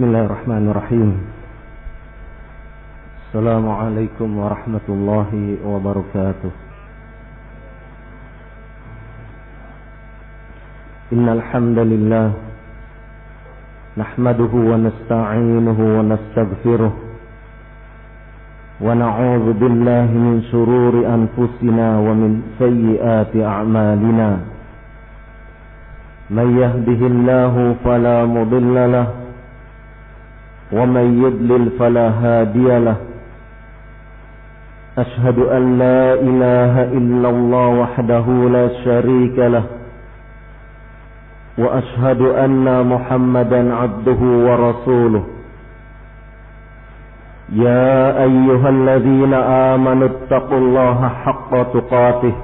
Bismillahirrahmanirrahim. Assalamualaikum warahmatullahi wabarakatuh. Innal hamdalillah nahmaduhu wa nasta'inuhu wa nastaghfiruh wa na'udzu billahi min shururi anfusina wa min sayyiati a'malina. Man yahdihillahu fala mudilla lahu ومن يضلل فلا هادي له أشهد أن لا إله إلا الله وحده لا شريك له وأشهد أن محمدا عبده ورسوله يا أيها الذين آمنوا اتقوا الله حق تقاته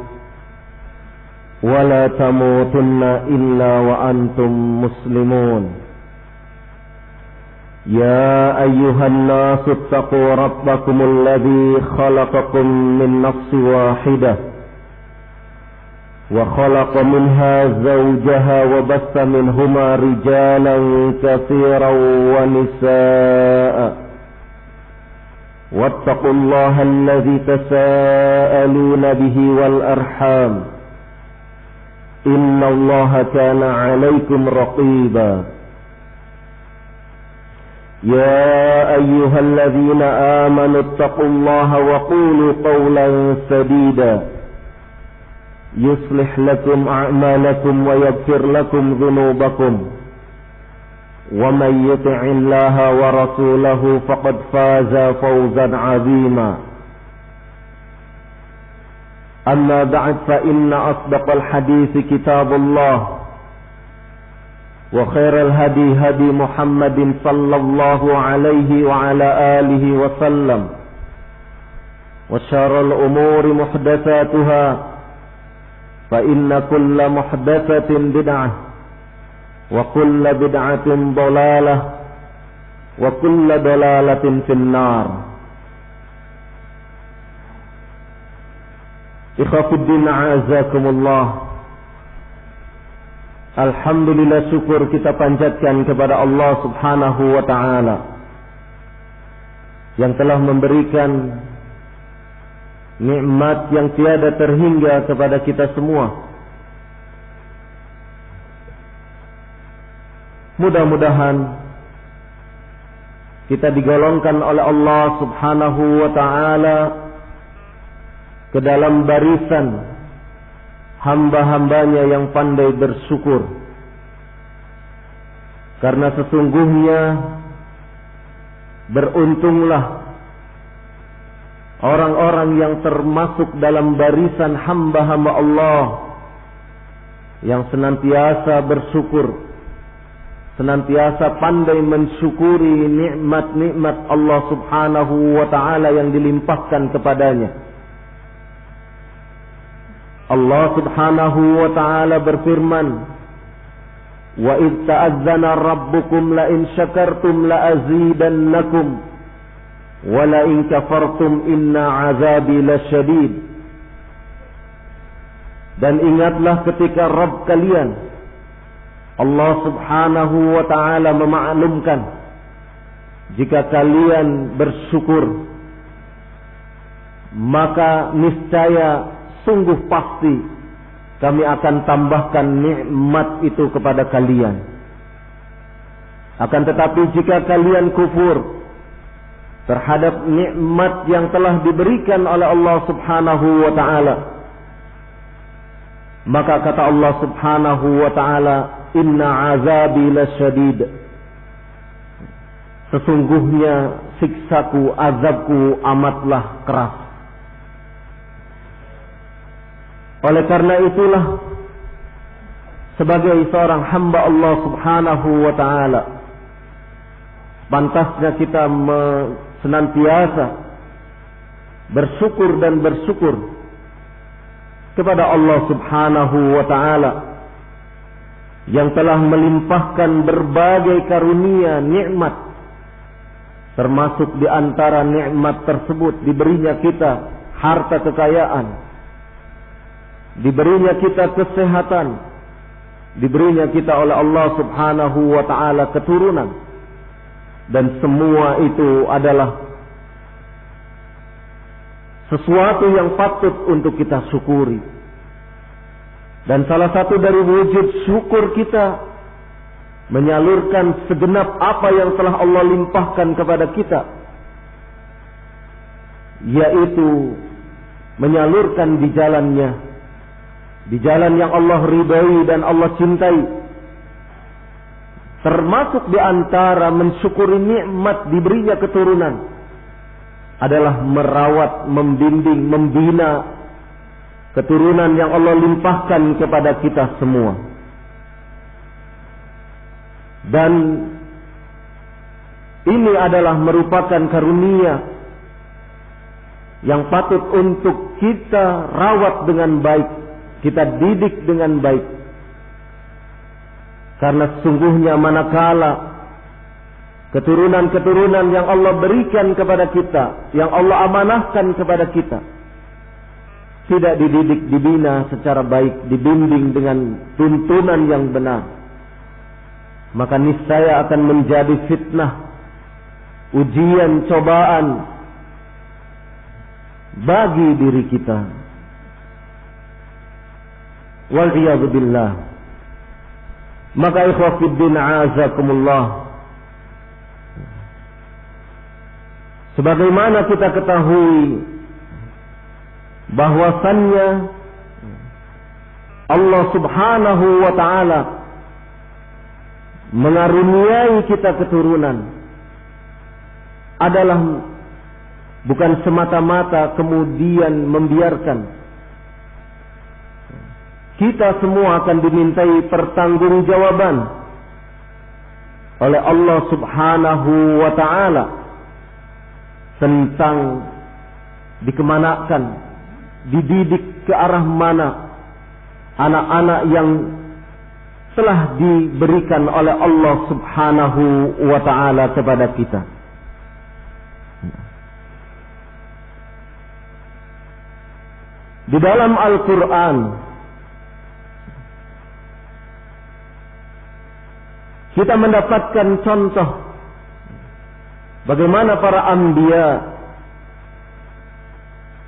ولا تموتن إلا وأنتم مسلمون يا أيها الناس اتقوا ربكم الذي خلقكم من نفس واحدة وخلق منها زوجها وبث منهما رجالا كثيرا ونساء واتقوا الله الذي تساءلون به والأرحام إن الله كان عليكم رقيبا يا أيها الذين آمنوا اتقوا الله وقولوا قولا سديدا يصلح لكم أعمالكم ويغفر لكم ذنوبكم ومن يطع الله ورسوله فقد فاز فوزا عظيما أما بعد فإن أصدق الحديث كتاب الله وخير الهدي هدي محمد صلى الله عليه وعلى آله وسلم وشر الأمور محدثاتها فإن كل محدثة بدعة وكل بدعة ضلالة وكل ضلالة في النار. إخوة الدين أعزكم الله. Alhamdulillah, syukur kita panjatkan kepada Allah subhanahu wa ta'ala yang telah memberikan nikmat yang tiada terhingga kepada kita semua. Mudah-mudahan kita digolongkan oleh Allah subhanahu wa ta'ala ke dalam barisan hamba-hambanya yang pandai bersyukur, karena sesungguhnya beruntunglah orang-orang yang termasuk dalam barisan hamba-hamba Allah yang senantiasa bersyukur, senantiasa pandai mensyukuri nikmat-nikmat Allah subhanahu wa ta'ala yang dilimpahkan kepadanya. Allah subhanahu wa ta'ala berfirman, wa idh ta'azzana rabbukum la in syakartum la azidannakum wa la in kafartum inna azabi lasyadid. Dan ingatlah ketika Rabb kalian Allah subhanahu wa ta'ala memaklumkan, jika kalian bersyukur maka niscaya sungguh pasti kami akan tambahkan nikmat itu kepada kalian. Akan tetapi jika kalian kufur terhadap nikmat yang telah diberikan oleh Allah subhanahu wa ta'ala, maka kata Allah subhanahu wa ta'ala, inna azabi lasyadid, sesungguhnya siksaku, azabku amatlah keras. Oleh karena itulah, sebagai seorang hamba Allah subhanahu wa ta'ala, pantasnya kita senantiasa bersyukur dan bersyukur kepada Allah subhanahu wa ta'ala yang telah melimpahkan berbagai karunia nikmat, termasuk di antara nikmat tersebut diberinya kita harta kekayaan, diberinya kita kesehatan, diberinya kita oleh Allah subhanahu wa ta'ala keturunan, Dan semua itu adalah sesuatu yang patut untuk kita syukuri. Dan salah satu dari wujud syukur kita menyalurkan segenap apa yang telah Allah limpahkan kepada kita, yaitu menyalurkan di jalannya, di jalan yang Allah ridai dan Allah cintai. Termasuk di antara mensyukuri nikmat diberinya keturunan adalah merawat, membimbing, membina keturunan yang Allah limpahkan kepada kita semua. Dan ini adalah merupakan karunia yang patut untuk kita rawat dengan baik, kita didik dengan baik. Karena sesungguhnya manakala keturunan-keturunan yang Allah berikan kepada kita, yang Allah amanahkan kepada kita, tidak dididik, dibina secara baik, dibimbing dengan tuntunan yang benar, maka niscaya akan menjadi fitnah, ujian, cobaan bagi diri kita. Wal-iyadzu billah. Maka ikhwah fiddin a'azakumullah, sebagaimana kita ketahui bahwasannya Allah Subhanahu wa ta'ala mengaruniai kita keturunan adalah bukan semata-mata kemudian membiarkan. Kita semua akan dimintai pertanggungjawaban oleh Allah Subhanahu wa ta'ala tentang dikemanakan, dididik ke arah mana anak-anak yang telah diberikan oleh Allah Subhanahu wa ta'ala kepada kita. Di dalam Al-Quran kita mendapatkan contoh bagaimana para anbiya,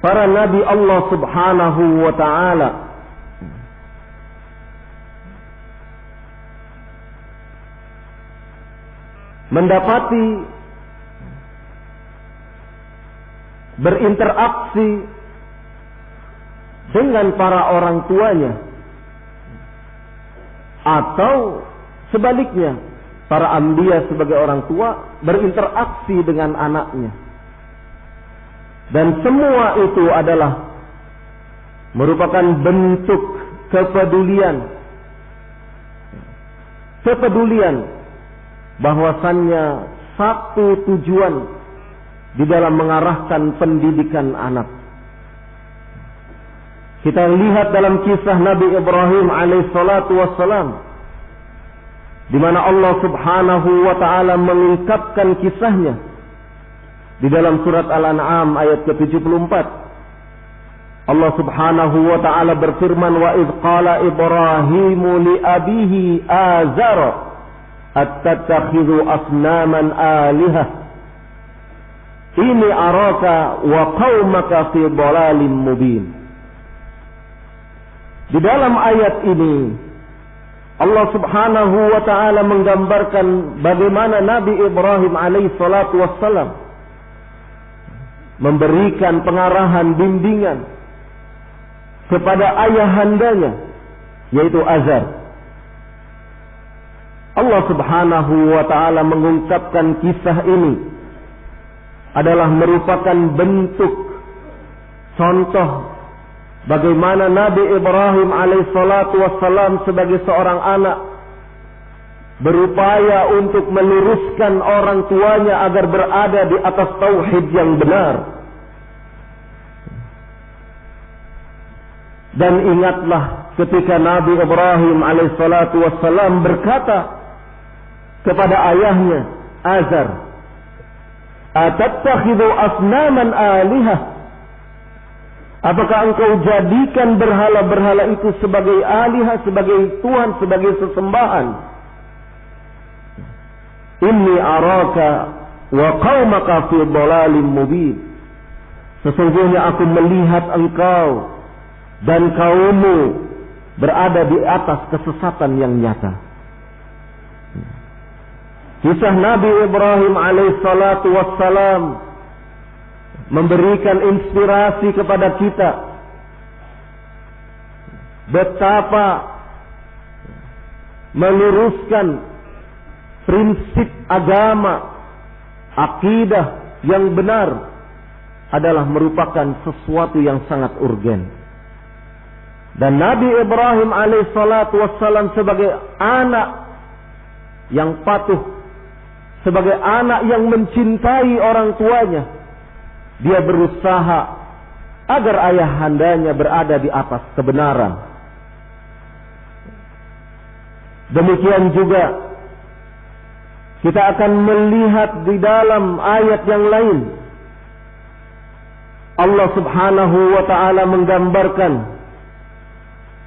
para nabi Allah Subhanahu wa ta'ala mendapati berinteraksi dengan para orang tuanya, atau sebaliknya, para anbiya sebagai orang tua berinteraksi dengan anaknya. Dan semua itu adalah merupakan bentuk kepedulian bahwasannya satu tujuan di dalam mengarahkan pendidikan anak. Kita lihat dalam kisah Nabi Ibrahim alaihissalatu wassalam, di mana Allah Subhanahu wa ta'ala mengungkapkan kisahnya di dalam surat Al-An'am ayat ke-74. Allah Subhanahu wa ta'ala berfirman, wa idh qala Ibrahimu li abihi azara attattakhidhu asnaman alihah inni araka wa qaumaka fi dhalalin mubin. Di dalam ayat ini Allah Subhanahu wa ta'ala menggambarkan bagaimana Nabi Ibrahim alaihi salatu wassalam memberikan pengarahan, bimbingan kepada ayahandanya, yaitu Azar. Allah Subhanahu wa ta'ala mengungkapkan kisah ini adalah merupakan bentuk contoh bagaimana Nabi Ibrahim alaihissalatu wassalam sebagai seorang anak berupaya untuk meluruskan orang tuanya agar berada di atas tauhid yang benar. Dan ingatlah ketika Nabi Ibrahim alaihissalatu wassalam berkata kepada ayahnya Azar, atattakhidhu asnaman alihah, apakah engkau jadikan berhala-berhala itu sebagai alihah, sebagai Tuhan, sebagai sesembahan? inni araka wa qaumaka fi dhalalin mubin. Sesungguhnya aku melihat engkau dan kaummu berada di atas kesesatan yang nyata. Kisah Nabi Ibrahim alaihissalatu wassalam memberikan inspirasi kepada kita betapa meluruskan prinsip agama, akidah yang benar adalah merupakan sesuatu yang sangat urgen. Dan Nabi Ibrahim alaihissalatu wassalam sebagai anak yang patuh, sebagai anak yang mencintai orang tuanya, dia berusaha agar ayahandanya berada di atas kebenaran. Demikian juga kita akan melihat di dalam ayat yang lain Allah Subhanahu wa ta'ala menggambarkan,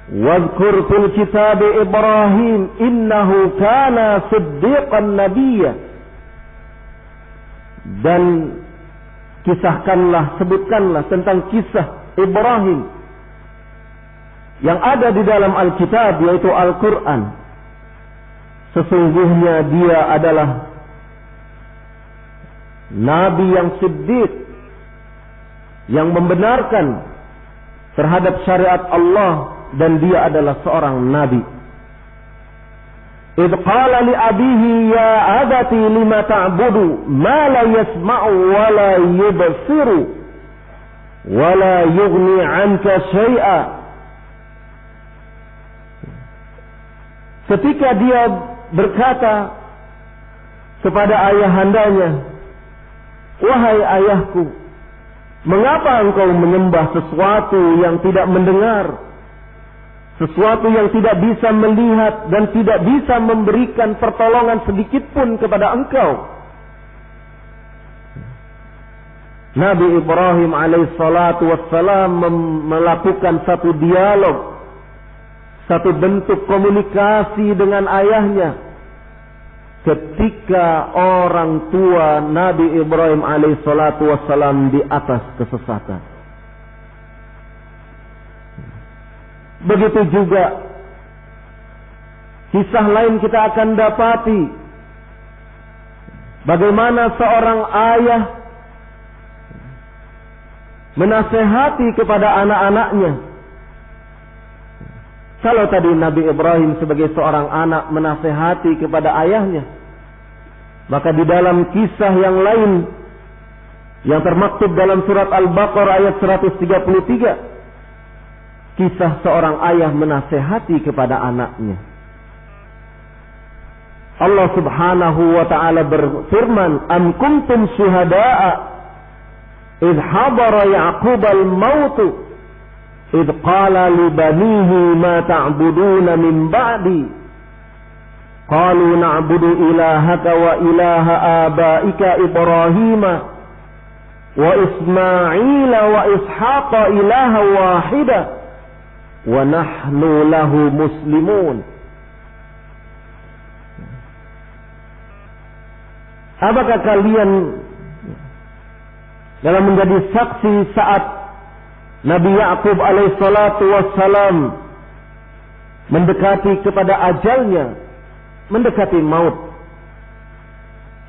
wadhkur fil kitab Ibrahim innahu kana siddiqan nabiyya. Dan kisahkanlah, sebutkanlah tentang kisah Ibrahim yang ada di dalam Alkitab, yaitu Al-Quran. Sesungguhnya dia adalah Nabi yang siddiq, yang membenarkan terhadap syariat Allah, dan dia adalah seorang Nabi. Idh qala li abihi ya abati lima ta'budu ma la yasma'u wa la yubsiru wa la yughni 'anka syai'a. Ketika dia berkata kepada ayahandanya, wahai ayahku, mengapa engkau menyembah sesuatu yang tidak mendengar, sesuatu yang tidak bisa melihat dan tidak bisa memberikan pertolongan sedikit pun kepada engkau? Nabi Ibrahim alaihissalatu wassalam melakukan satu dialog, satu bentuk komunikasi dengan ayahnya ketika orang tua Nabi Ibrahim alaihissalatu wassalam di atas kesesatan. Begitu juga kisah lain kita akan dapati bagaimana seorang ayah menasehati kepada anak-anaknya. Kalau tadi Nabi Ibrahim sebagai seorang anak menasehati kepada ayahnya, maka di dalam kisah yang lain yang termaktub dalam surat Al-Baqarah ayat 133, kisah seorang ayah menasehati kepada anaknya. Allah Subhanahu wa ta'ala berfirman, am kuntum syuhada'a idh hadara Ya'qub al-maut idh qala li banihi ma ta'buduna min ba'di qalu na'budu ilahaka wa ilaha abaika Ibrahima wa Ismaila wa Ishaqa ilaha wahida wa nahnu lahu muslimun. Apakah kalian dalam menjadi saksi saat Nabi Ya'qub alaihissalatu wassalam mendekati kepada ajalnya, mendekati maut,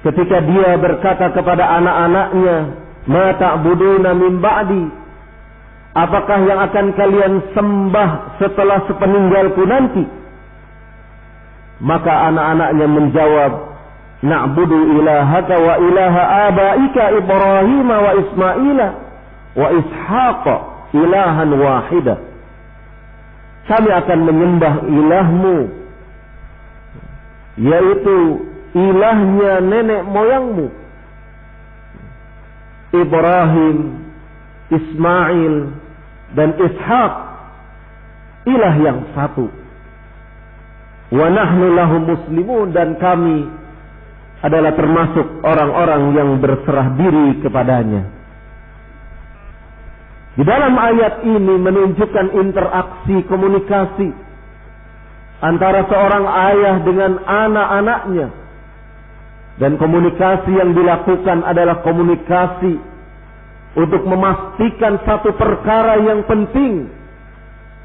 ketika dia berkata kepada anak-anaknya, ma ta'buduna min ba'di, apakah yang akan kalian sembah setelah sepeninggalku nanti? Maka anak-anaknya menjawab, na'budu ilahaka wa ilaha abaika Ibrahim wa Ismaila wa Ishaqa ilahan wahida. Kami akan menyembah ilahmu, yaitu ilahnya nenek moyangmu Ibrahim, Ismail dan Ishaq, ilah yang satu. Wa nahnu lahu muslimun, dan kami adalah termasuk orang-orang yang berserah diri kepadanya. Di dalam ayat ini menunjukkan interaksi komunikasi antara seorang ayah dengan anak-anaknya, Dan komunikasi yang dilakukan adalah komunikasi untuk memastikan satu perkara yang penting,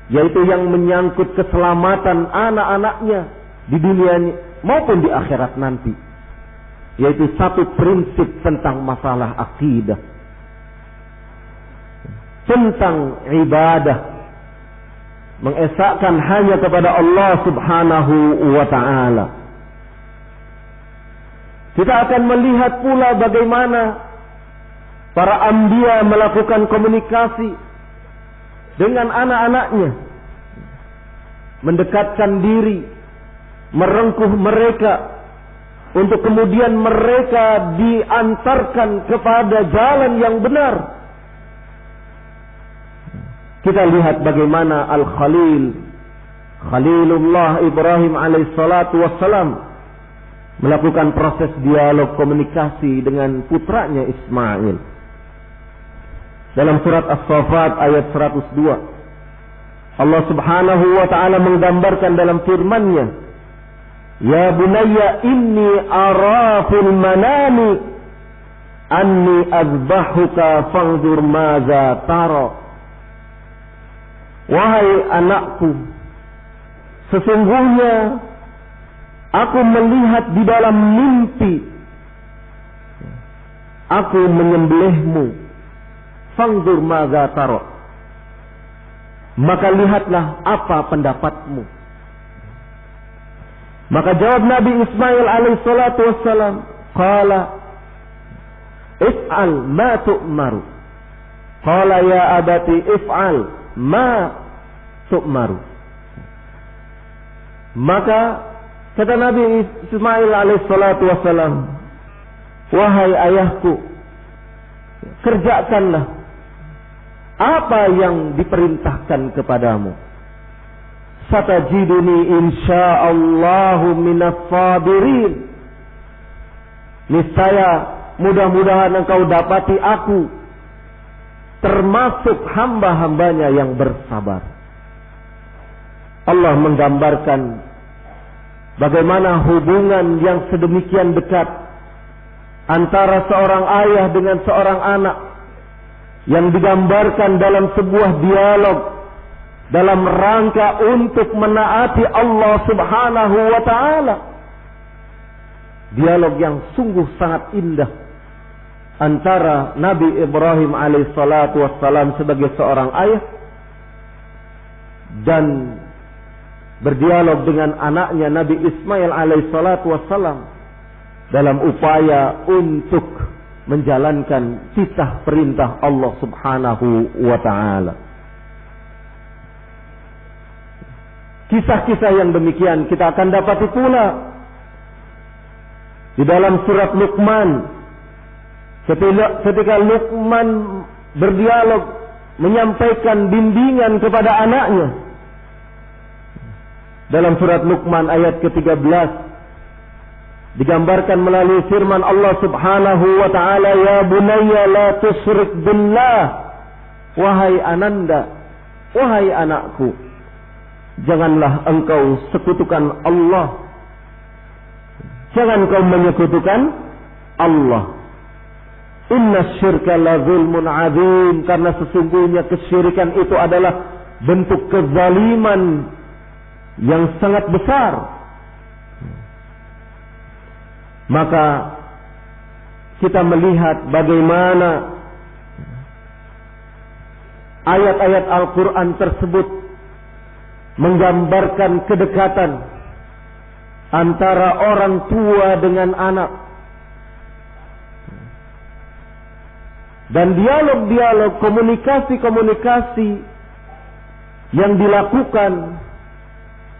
yaitu yang menyangkut keselamatan anak-anaknya di dunia ini maupun di akhirat nanti, yaitu satu prinsip tentang masalah akidah, tentang ibadah, mengesahkan hanya kepada Allah Subhanahu wa ta'ala. Kita akan melihat pula bagaimana para anbiya melakukan komunikasi dengan anak-anaknya, mendekatkan diri, merengkuh mereka, untuk kemudian mereka diantarkan kepada jalan yang benar. Kita lihat bagaimana Khalilullah Ibrahim alaihissalatu wassalam melakukan proses dialog komunikasi dengan putranya Ismail. Dalam surat As-Saffat ayat 102, Allah Subhanahu wa ta'ala menggambarkan dalam firman-Nya, "Ya bunayya inni ara fil manami anni azbahuka fanzur maza tara." Wahai anakku, sesungguhnya aku melihat di dalam mimpi, aku menyembelihmu. Fanzur maza tara, maka lihatlah apa pendapatmu. Maka jawab Nabi Ismail alaihissalatu wassalam, qala if'al ma tu'maru. Qala ya abati if'al ma tu'maru. Maka kata Nabi Ismail alaihissalatu wassalam, wahai ayahku, kerjakanlah apa yang diperintahkan kepadamu. Satajiduni insyaallahu minas sabirin. Niscaya mudah-mudahan engkau dapati aku termasuk hamba-hambanya yang bersabar. Allah menggambarkan bagaimana hubungan yang sedemikian dekat antara seorang ayah dengan seorang anak, yang digambarkan dalam sebuah dialog dalam rangka untuk menaati Allah Subhanahu wa ta'ala. Dialog yang sungguh sangat indah antara Nabi Ibrahim alaihissalatu wassalam sebagai seorang ayah dan berdialog dengan anaknya Nabi Ismail alaihissalatu wassalam dalam upaya untuk menjalankan titah perintah Allah Subhanahu wa ta'ala. Kisah-kisah yang demikian kita akan dapati pula di dalam surat Luqman. Ketika Luqman berdialog menyampaikan bimbingan kepada anaknya. Dalam surat Luqman ayat ke-13 digambarkan melalui firman Allah Subhanahu wa ta'ala, ya bunayya la tusyrik billah. Wahai ananda, wahai anakku, janganlah engkau sekutukan Allah. Jangan kau menyekutukan Allah. Inna syirka la zulmun azim. Karena sesungguhnya kesyirikan itu adalah bentuk kezaliman yang sangat besar. Maka kita melihat bagaimana ayat-ayat Al-Quran tersebut menggambarkan kedekatan antara orang tua dengan anak. Dan dialog-dialog, komunikasi-komunikasi yang dilakukan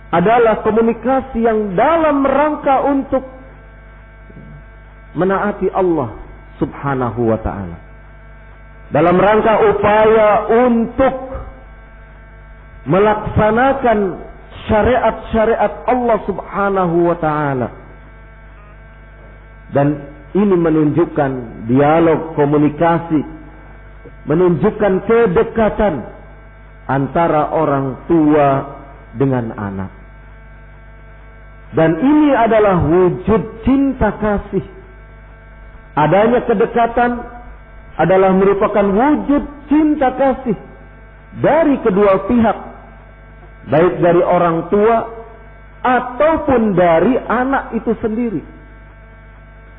adalah komunikasi yang dalam rangka untuk menaati Allah Subhanahu wa ta'ala. Dalam rangka upaya untuk melaksanakan syariat-syariat Allah Subhanahu wa ta'ala. Dan ini menunjukkan dialog, komunikasi, menunjukkan kedekatan antara orang tua dengan anak. Dan ini adalah wujud cinta kasih Adanya kedekatan adalah merupakan wujud cinta kasih dari kedua pihak, baik dari orang tua ataupun dari anak itu sendiri.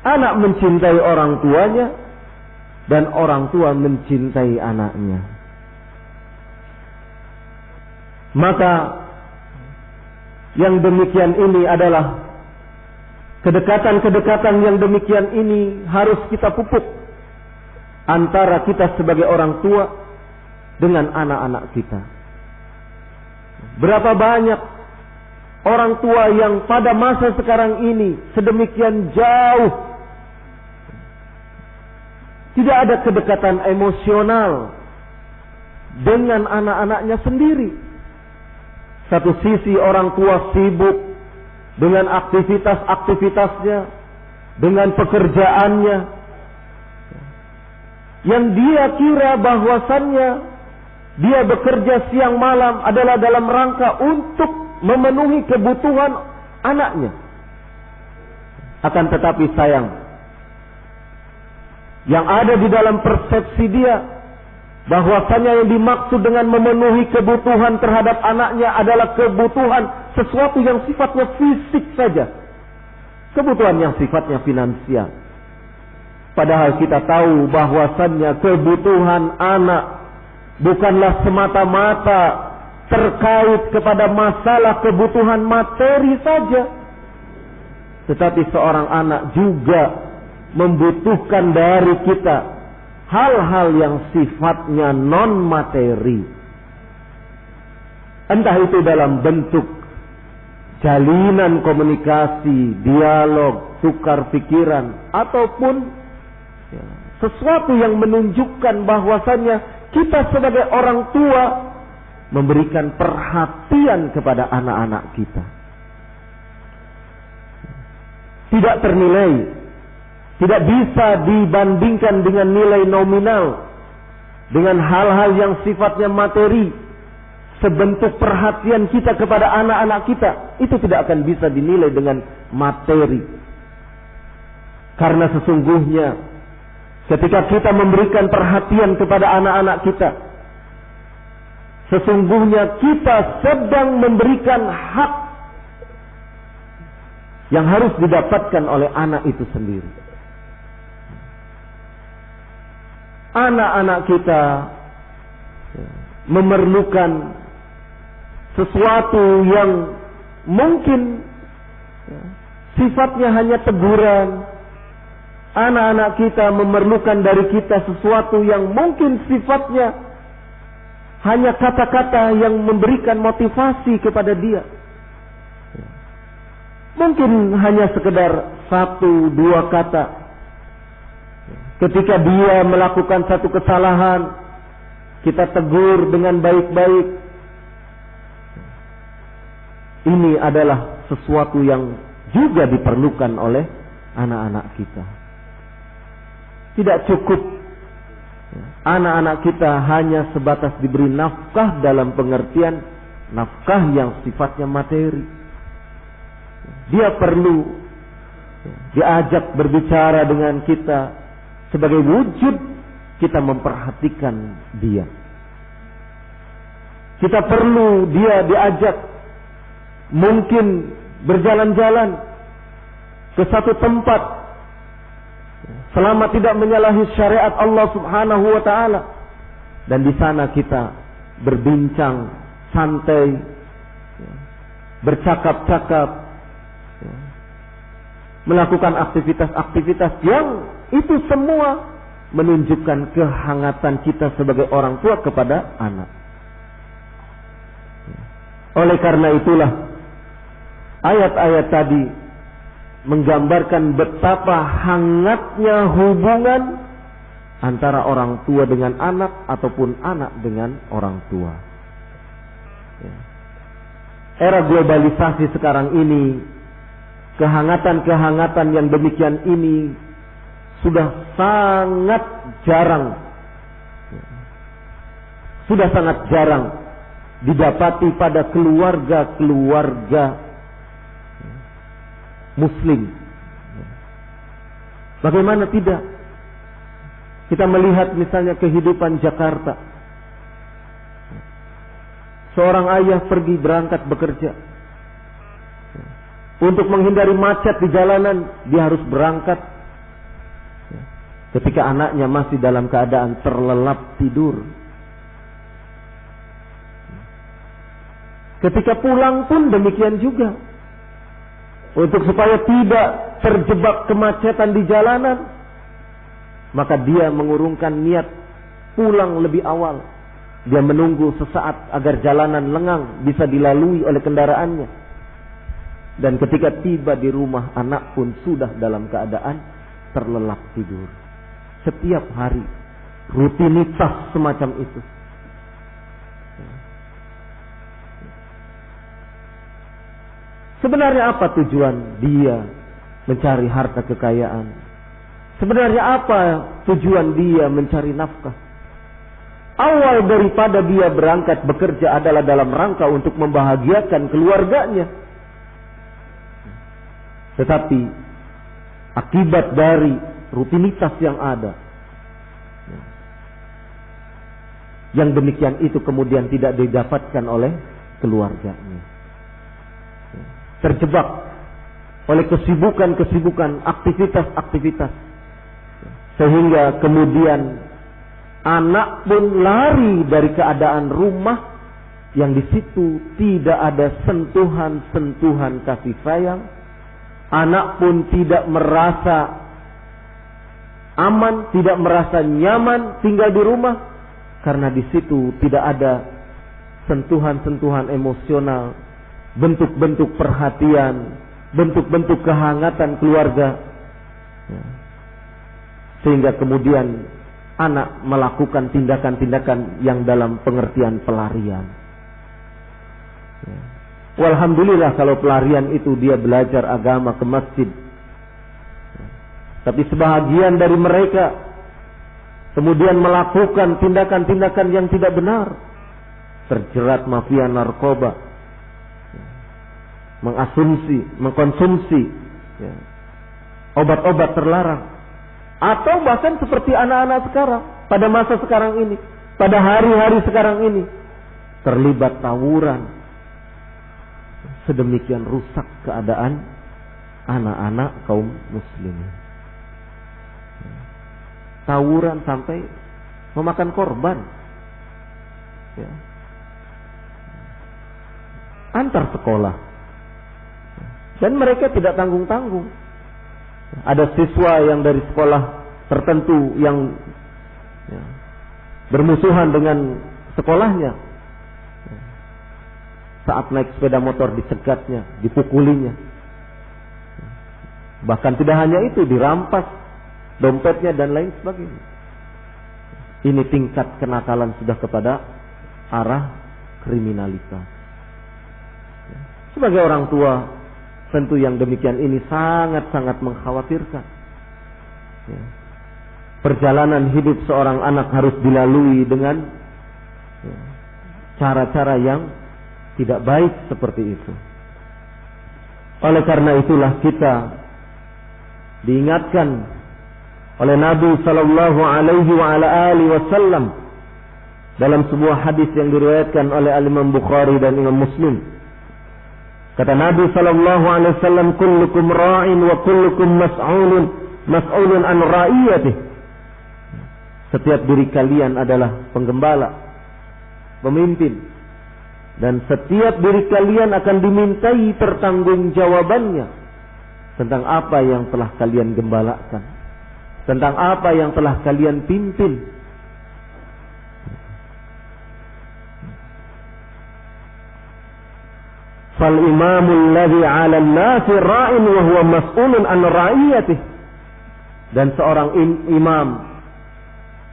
Anak mencintai orang tuanya dan orang tua mencintai anaknya. Maka yang demikian ini adalah kedekatan-kedekatan yang demikian ini harus kita pupuk antara kita sebagai orang tua dengan anak-anak kita. Berapa banyak orang tua yang pada masa sekarang ini sedemikian jauh tidak ada kedekatan emosional dengan anak-anaknya sendiri. Satu sisi orang tua sibuk dengan aktivitas-aktivitasnya, dengan pekerjaannya, yang dia kira bahwasannya dia bekerja siang malam adalah dalam rangka untuk memenuhi kebutuhan anaknya. Akan tetapi sayang, yang ada di dalam persepsi dia bahwasanya yang dimaksud dengan memenuhi kebutuhan terhadap anaknya adalah kebutuhan sesuatu yang sifatnya fisik saja, kebutuhan yang sifatnya finansial. Padahal kita tahu bahwasannya kebutuhan anak bukanlah semata-mata terkait kepada masalah kebutuhan materi saja, tetapi seorang anak juga membutuhkan dari kita hal-hal yang sifatnya non-materi. Entah itu dalam bentuk jalinan komunikasi, dialog, tukar pikiran, ataupun sesuatu yang menunjukkan bahwasannya kita sebagai orang tua memberikan perhatian kepada anak-anak kita. Tidak ternilai, tidak bisa dibandingkan dengan nilai nominal, dengan hal-hal yang sifatnya materi. Sebentuk perhatian kita kepada anak-anak kita itu tidak akan bisa dinilai dengan materi. Karena sesungguhnya ketika kita memberikan perhatian kepada anak-anak kita, sesungguhnya kita sedang memberikan hak yang harus didapatkan oleh anak itu sendiri. Anak-anak kita memerlukan sesuatu yang mungkin sifatnya hanya teguran. Anak-anak kita memerlukan dari kita sesuatu yang mungkin sifatnya hanya kata-kata yang memberikan motivasi kepada dia. Mungkin hanya sekedar 1-2 kata. Ketika dia melakukan satu kesalahan, kita tegur dengan baik-baik. Ini adalah sesuatu yang juga diperlukan oleh anak-anak kita. Tidak cukup anak-anak kita hanya sebatas diberi nafkah dalam pengertian nafkah yang sifatnya materi. Dia perlu diajak berbicara dengan kita sebagai wujud kita memperhatikan dia. Kita perlu dia diajak mungkin berjalan-jalan ke satu tempat selama tidak menyalahi syariat Allah Subhanahu wa taala, dan di sana kita berbincang santai, bercakap-cakap, melakukan aktivitas-aktivitas yang itu semua menunjukkan kehangatan kita sebagai orang tua kepada anak. Oleh karena itulah ayat-ayat tadi menggambarkan betapa hangatnya hubungan antara orang tua dengan anak ataupun anak dengan orang tua. Era globalisasi sekarang ini, kehangatan-kehangatan yang demikian ini sudah sangat jarang, didapati pada keluarga-keluarga Muslim. Bagaimana tidak? Kita melihat misalnya kehidupan Jakarta. Seorang ayah pergi berangkat bekerja. Untuk menghindari macet di jalanan, dia harus berangkat ketika anaknya masih dalam keadaan terlelap tidur. Ketika pulang pun demikian juga. Untuk supaya tidak terjebak kemacetan di jalanan, maka dia mengurungkan niat pulang lebih awal. Dia menunggu sesaat agar jalanan lengang bisa dilalui oleh kendaraannya. Dan ketika tiba di rumah, anak pun sudah dalam keadaan terlelap tidur. Setiap hari rutinitas semacam itu. Sebenarnya apa tujuan dia mencari harta kekayaan? Sebenarnya apa tujuan dia mencari nafkah? Awal daripada dia berangkat bekerja adalah dalam rangka untuk membahagiakan keluarganya. Tetapi akibat dari rutinitas yang ada, yang demikian itu kemudian tidak didapatkan oleh keluarganya. Terjebak oleh kesibukan-kesibukan, aktivitas-aktivitas, sehingga kemudian anak pun lari dari keadaan rumah yang di situ tidak ada sentuhan-sentuhan kasih sayang. Anak pun tidak merasa aman, tidak merasa nyaman tinggal di rumah, karena di situ tidak ada sentuhan-sentuhan emosional, bentuk-bentuk perhatian, bentuk-bentuk kehangatan keluarga. Sehingga kemudian anak melakukan tindakan-tindakan yang dalam pengertian pelarian. Walhamdulillah kalau pelarian itu dia belajar agama ke masjid. Tapi sebahagian dari mereka kemudian melakukan tindakan-tindakan yang tidak benar. Terjerat mafia narkoba, mengkonsumsi obat-obat terlarang. Atau bahkan seperti anak-anak sekarang, pada masa sekarang ini, pada hari-hari sekarang ini, terlibat tawuran. Sedemikian rusak keadaan anak-anak kaum muslimin. Tawuran sampai memakan korban. Antar sekolah. Dan mereka tidak tanggung-tanggung. Ada siswa yang dari sekolah tertentu yang bermusuhan dengan sekolahnya. Saat naik sepeda motor dicegatnya, dipukulinya. Bahkan tidak hanya itu, dirampas dompetnya dan lain sebagainya. Ini tingkat kenakalan sudah kepada arah kriminalitas. Sebagai orang tua, tentu yang demikian ini sangat-sangat mengkhawatirkan. Perjalanan hidup seorang anak harus dilalui dengan cara-cara yang tidak baik seperti itu. Oleh karena itulah kita diingatkan oleh Nabi sallallahu alaihi wa ala alihi wasallam dalam sebuah hadis yang diriwayatkan oleh Imam Bukhari dan Imam Muslim. Kata Nabi sallallahu alaihi wasallam, kullukum ra'in wa kullukum mas'ulun an ra'iyatih. Setiap diri kalian adalah penggembala, pemimpin, dan setiap diri kalian akan dimintai pertanggungjawabannya tentang apa yang telah kalian gembalakan, tentang apa yang telah kalian pimpin. Fal imamul ladzi 'ala an-nasi ra'in wa huwa mas'ulun an ra'iyatih. Dan seorang imam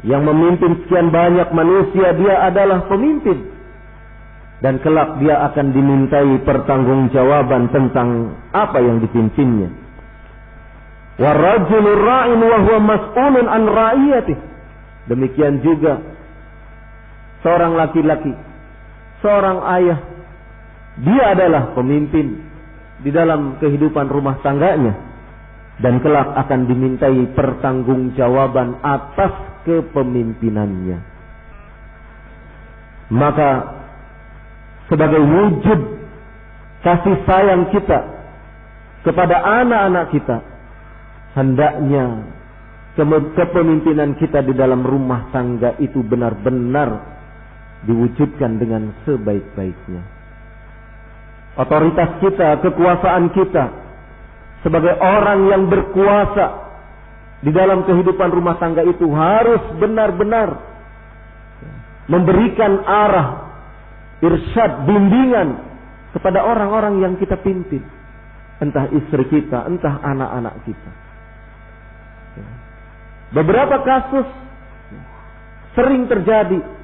yang memimpin sekian banyak manusia, dia adalah pemimpin, dan kelak dia akan dimintai pertanggungjawaban tentang apa yang dipimpinnya. Warajulu ra'in wa huwa mas'ulun an ra'iyatih. Demikian juga seorang laki-laki, seorang ayah, dia adalah pemimpin di dalam kehidupan rumah tangganya. dan kelak akan dimintai pertanggungjawaban atas kepemimpinannya. Maka sebagai wujud kasih sayang kita kepada anak-anak kita, hendaknya kepemimpinan kita di dalam rumah tangga itu benar-benar diwujudkan dengan sebaik-baiknya. Otoritas kita, kekuasaan kita sebagai orang yang berkuasa di dalam kehidupan rumah tangga itu harus benar-benar memberikan arah, irsyad, bimbingan kepada orang-orang yang kita pimpin. Entah istri kita, entah anak-anak kita. Beberapa kasus sering terjadi.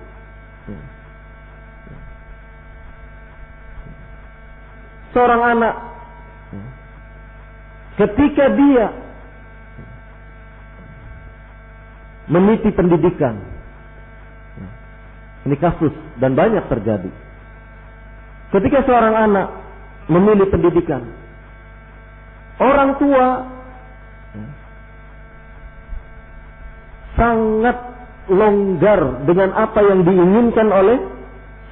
Seorang anak ketika dia meniti pendidikan, ini kasus dan banyak terjadi. Ketika seorang anak memilih pendidikan, orang tua sangat longgar dengan apa yang diinginkan oleh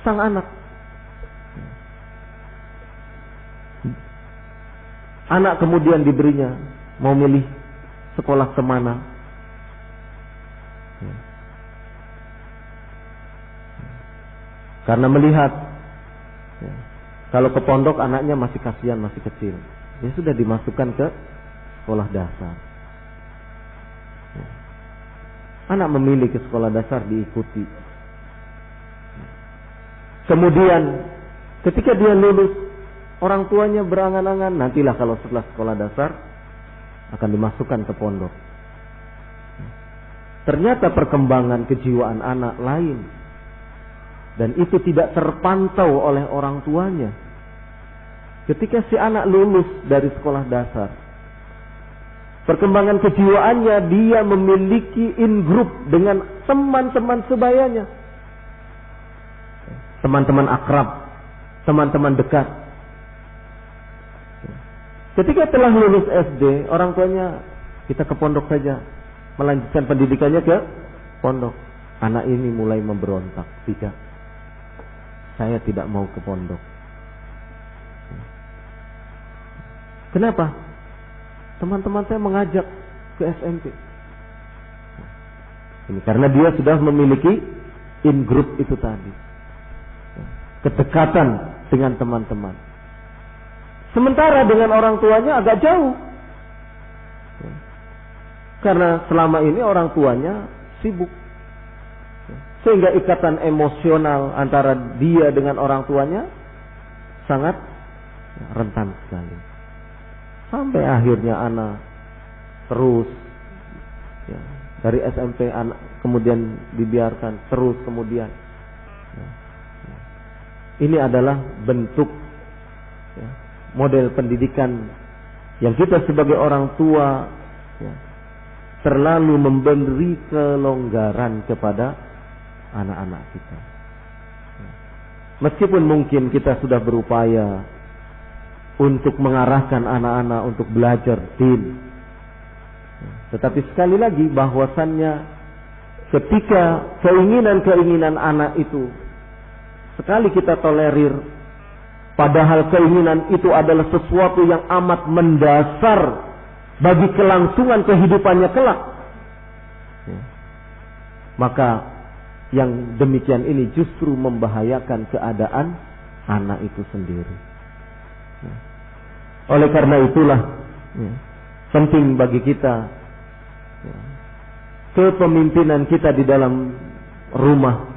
sang anak. Anak kemudian diberinya mau milih sekolah kemana. Karena melihat kalau ke pondok anaknya masih kasihan, masih kecil, ya sudah dimasukkan ke sekolah dasar. Anak memilih ke sekolah dasar, diikuti. Kemudian ketika dia lulus, orang tuanya berangan-angan, nantilah kalau setelah sekolah dasar akan dimasukkan ke pondok. Ternyata perkembangan kejiwaan anak lain, dan itu tidak terpantau oleh orang tuanya. Ketika si anak lulus dari sekolah dasar, perkembangan kejiwaannya, dia memiliki in-group dengan teman-teman sebayanya, teman-teman akrab, teman-teman dekat. Ketika telah lulus SD, orang tuanya, kita ke pondok saja, melanjutkan pendidikannya ke pondok. Anak ini mulai memberontak. Tidak, saya tidak mau ke pondok. Kenapa? Teman-teman saya mengajak ke SMP. Ini karena dia sudah memiliki in-group itu tadi, kedekatan dengan teman-teman. Sementara dengan orang tuanya agak jauh, karena selama ini orang tuanya sibuk, sehingga ikatan emosional antara dia dengan orang tuanya sangat rentan sekali. Sampai akhirnya anak terus dari SMP anak kemudian dibiarkan terus kemudian. Ini adalah bentuk model pendidikan yang kita sebagai orang tua terlalu memberi kelonggaran kepada anak-anak kita. Meskipun mungkin kita sudah berupaya untuk mengarahkan anak-anak untuk belajar din, tetapi sekali lagi bahwasannya ketika keinginan-keinginan anak itu sekali kita tolerir, padahal keinginan itu adalah sesuatu yang amat mendasar bagi kelangsungan kehidupannya kelak, maka yang demikian ini justru membahayakan keadaan anak itu sendiri. Oleh karena itulah penting bagi kita kepemimpinan kita di dalam rumah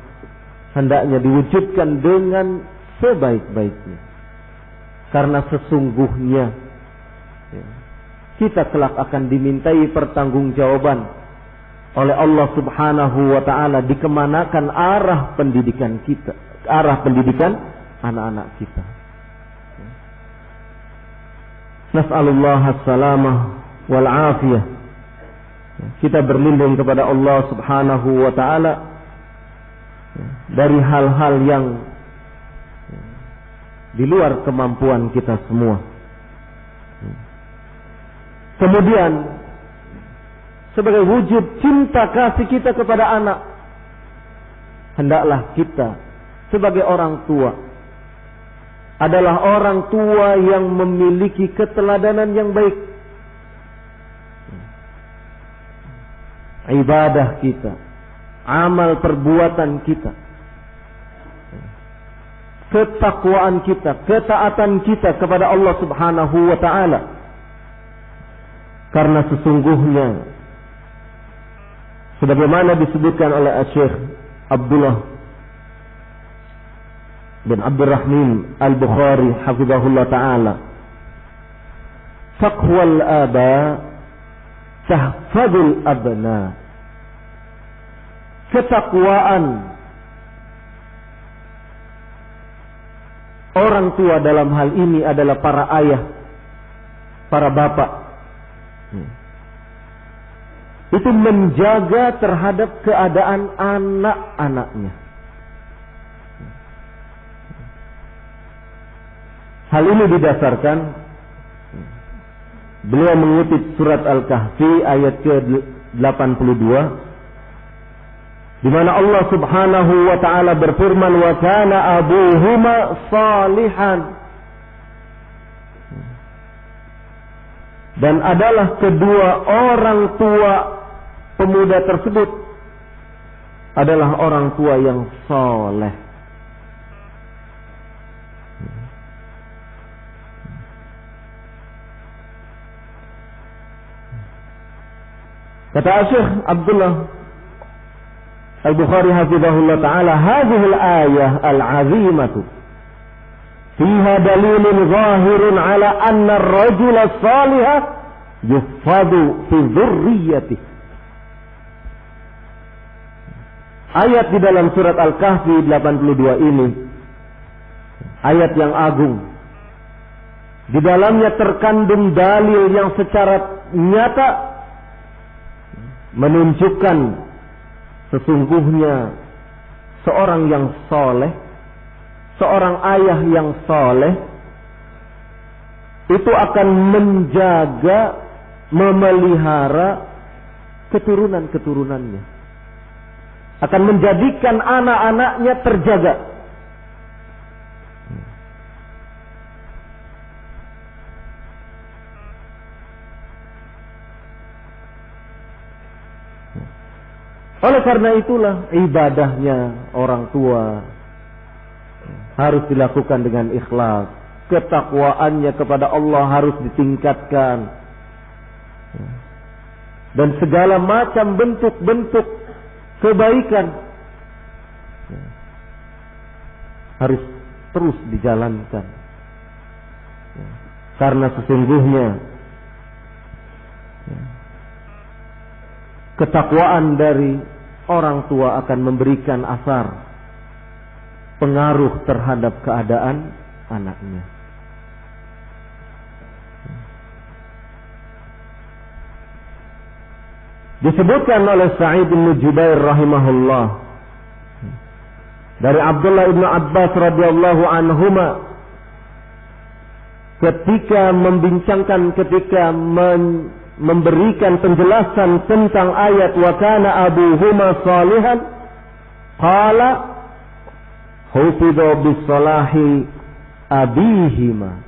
hendaknya diwujudkan dengan sebaik-baiknya, karena sesungguhnya kita kelak akan dimintai pertanggungjawaban oleh Allah Subhanahu wa taala dikemanakan arah pendidikan kita, arah pendidikan anak-anak kita. Nas'alullah as-salamah wal afiyah. Kita berlindung kepada Allah Subhanahu wa taala dari hal-hal yang di luar kemampuan kita semua. Kemudian sebagai wujud cinta kasih kita kepada anak, hendaklah kita sebagai orang tua adalah orang tua yang memiliki keteladanan yang baik. Ibadah kita, amal perbuatan kita, ketakwaan kita, ketaatan kita kepada Allah Subhanahu wa ta'ala. Karena sesungguhnya sebagaimana disebutkan oleh Syekh Abdullah bin Abdurrahman Al-Bukhari hafizahullah ta'ala, taqwal aba tahfadul abna. Ketakwaan orang tua dalam hal ini adalah para ayah, para bapak, itu menjaga terhadap keadaan anak-anaknya. Hal ini didasarkan beliau mengutip surat Al-Kahfi ayat ke-82, di mana Allah Subhanahu wa ta'ala berfirman, wa kana abuhuma salihan. Dan adalah kedua orang tua pemuda tersebut adalah orang tua yang soleh. Kata Syekh Abdullah Al-Bukhari hafizahullah ta'ala, hadhihi al-ayah al-azimatu fiha dalilun zahirun ala anna ar-rajula salihah yufadu fi dhurriyyatih. Ayat di dalam surat Al-Kahfi 82 ini ayat yang agung. Di dalamnya terkandung dalil yang secara nyata menunjukkan sesungguhnya seorang yang soleh, seorang ayah yang soleh itu akan menjaga, memelihara keturunan-keturunannya, akan menjadikan anak-anaknya terjaga. Oleh karena itulah ibadahnya orang tua harus dilakukan dengan ikhlas. Ketakwaannya kepada Allah harus ditingkatkan. Dan segala macam bentuk-bentuk kebaikan harus terus dijalankan. Karena sesungguhnya ketakwaan dari orang tua akan memberikan asar, pengaruh terhadap keadaan anaknya. Disebutkan oleh Sa'id bin Jubair rahimahullah dari Abdullah bin Abbas radhiyallahu anhuma, ketika membincangkan, ketika memberikan penjelasan tentang ayat wa kana abuhuma salihan, qala hufidha bisalahi abihima.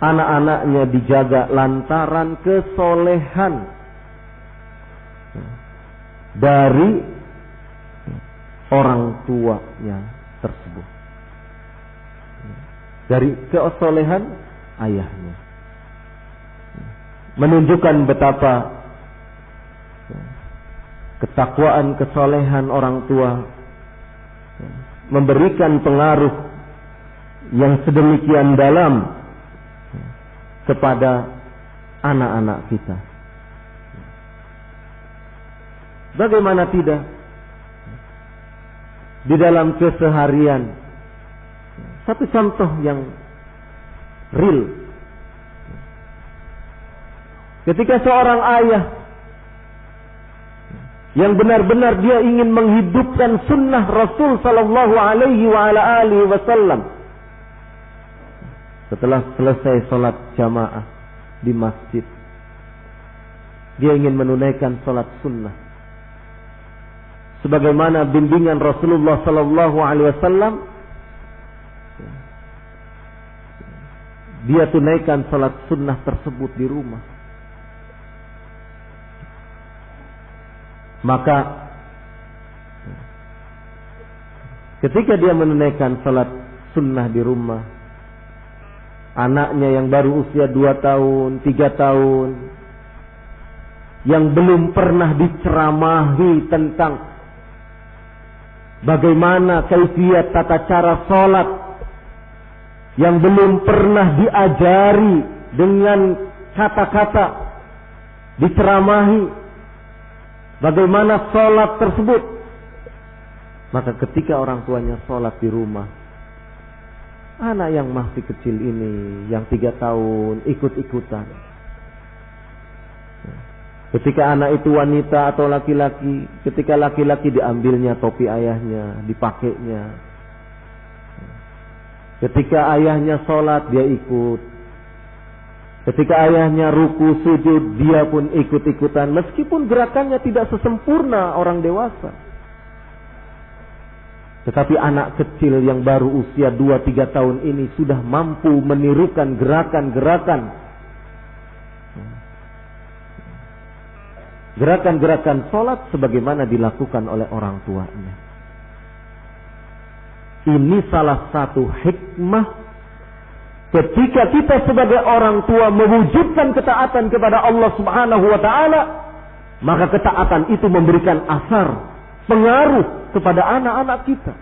Anak-anaknya dijaga lantaran kesolehan dari orang tuanya tersebut, dari kesolehan ayahnya. Menunjukkan betapa ketakwaan, kesolehan orang tua memberikan pengaruh yang sedemikian dalam kepada anak-anak kita. Bagaimana tidak di dalam keseharian, satu contoh yang real. Ketika seorang ayah yang benar-benar dia ingin menghidupkan sunnah Rasul sallallahu alaihi wasallam, setelah selesai sholat jamaah di masjid. Dia ingin menunaikan salat sunnah sebagaimana bimbingan Rasulullah sallallahu alaihi wasallam. Dia tunaikan salat sunnah tersebut di rumah. Maka ketika dia menunaikan salat sunnah di rumah, anaknya yang baru usia 2 tahun, 3 tahun, yang belum pernah diceramahi tentang bagaimana kaifiat tata cara salat, yang belum pernah diajari dengan kata-kata, diceramahi bagaimana salat tersebut. Maka ketika orang tuanya salat di rumah, anak yang masih kecil ini, yang 3 tahun, ikut-ikutan. Ketika anak itu wanita atau laki-laki, ketika laki-laki diambilnya topi ayahnya, dipakainya. Ketika ayahnya sholat, dia ikut. Ketika ayahnya ruku sujud, dia pun ikut-ikutan. Meskipun gerakannya tidak sesempurna orang dewasa. Tetapi anak kecil yang baru usia 2-3 tahun ini sudah mampu menirukan gerakan-gerakan sholat sebagaimana dilakukan oleh orang tuanya. Ini salah satu hikmah ketika kita sebagai orang tua mewujudkan ketaatan kepada Allah Subhanahu wa taala, maka ketaatan itu memberikan asar, pengaruh kepada anak-anak kita.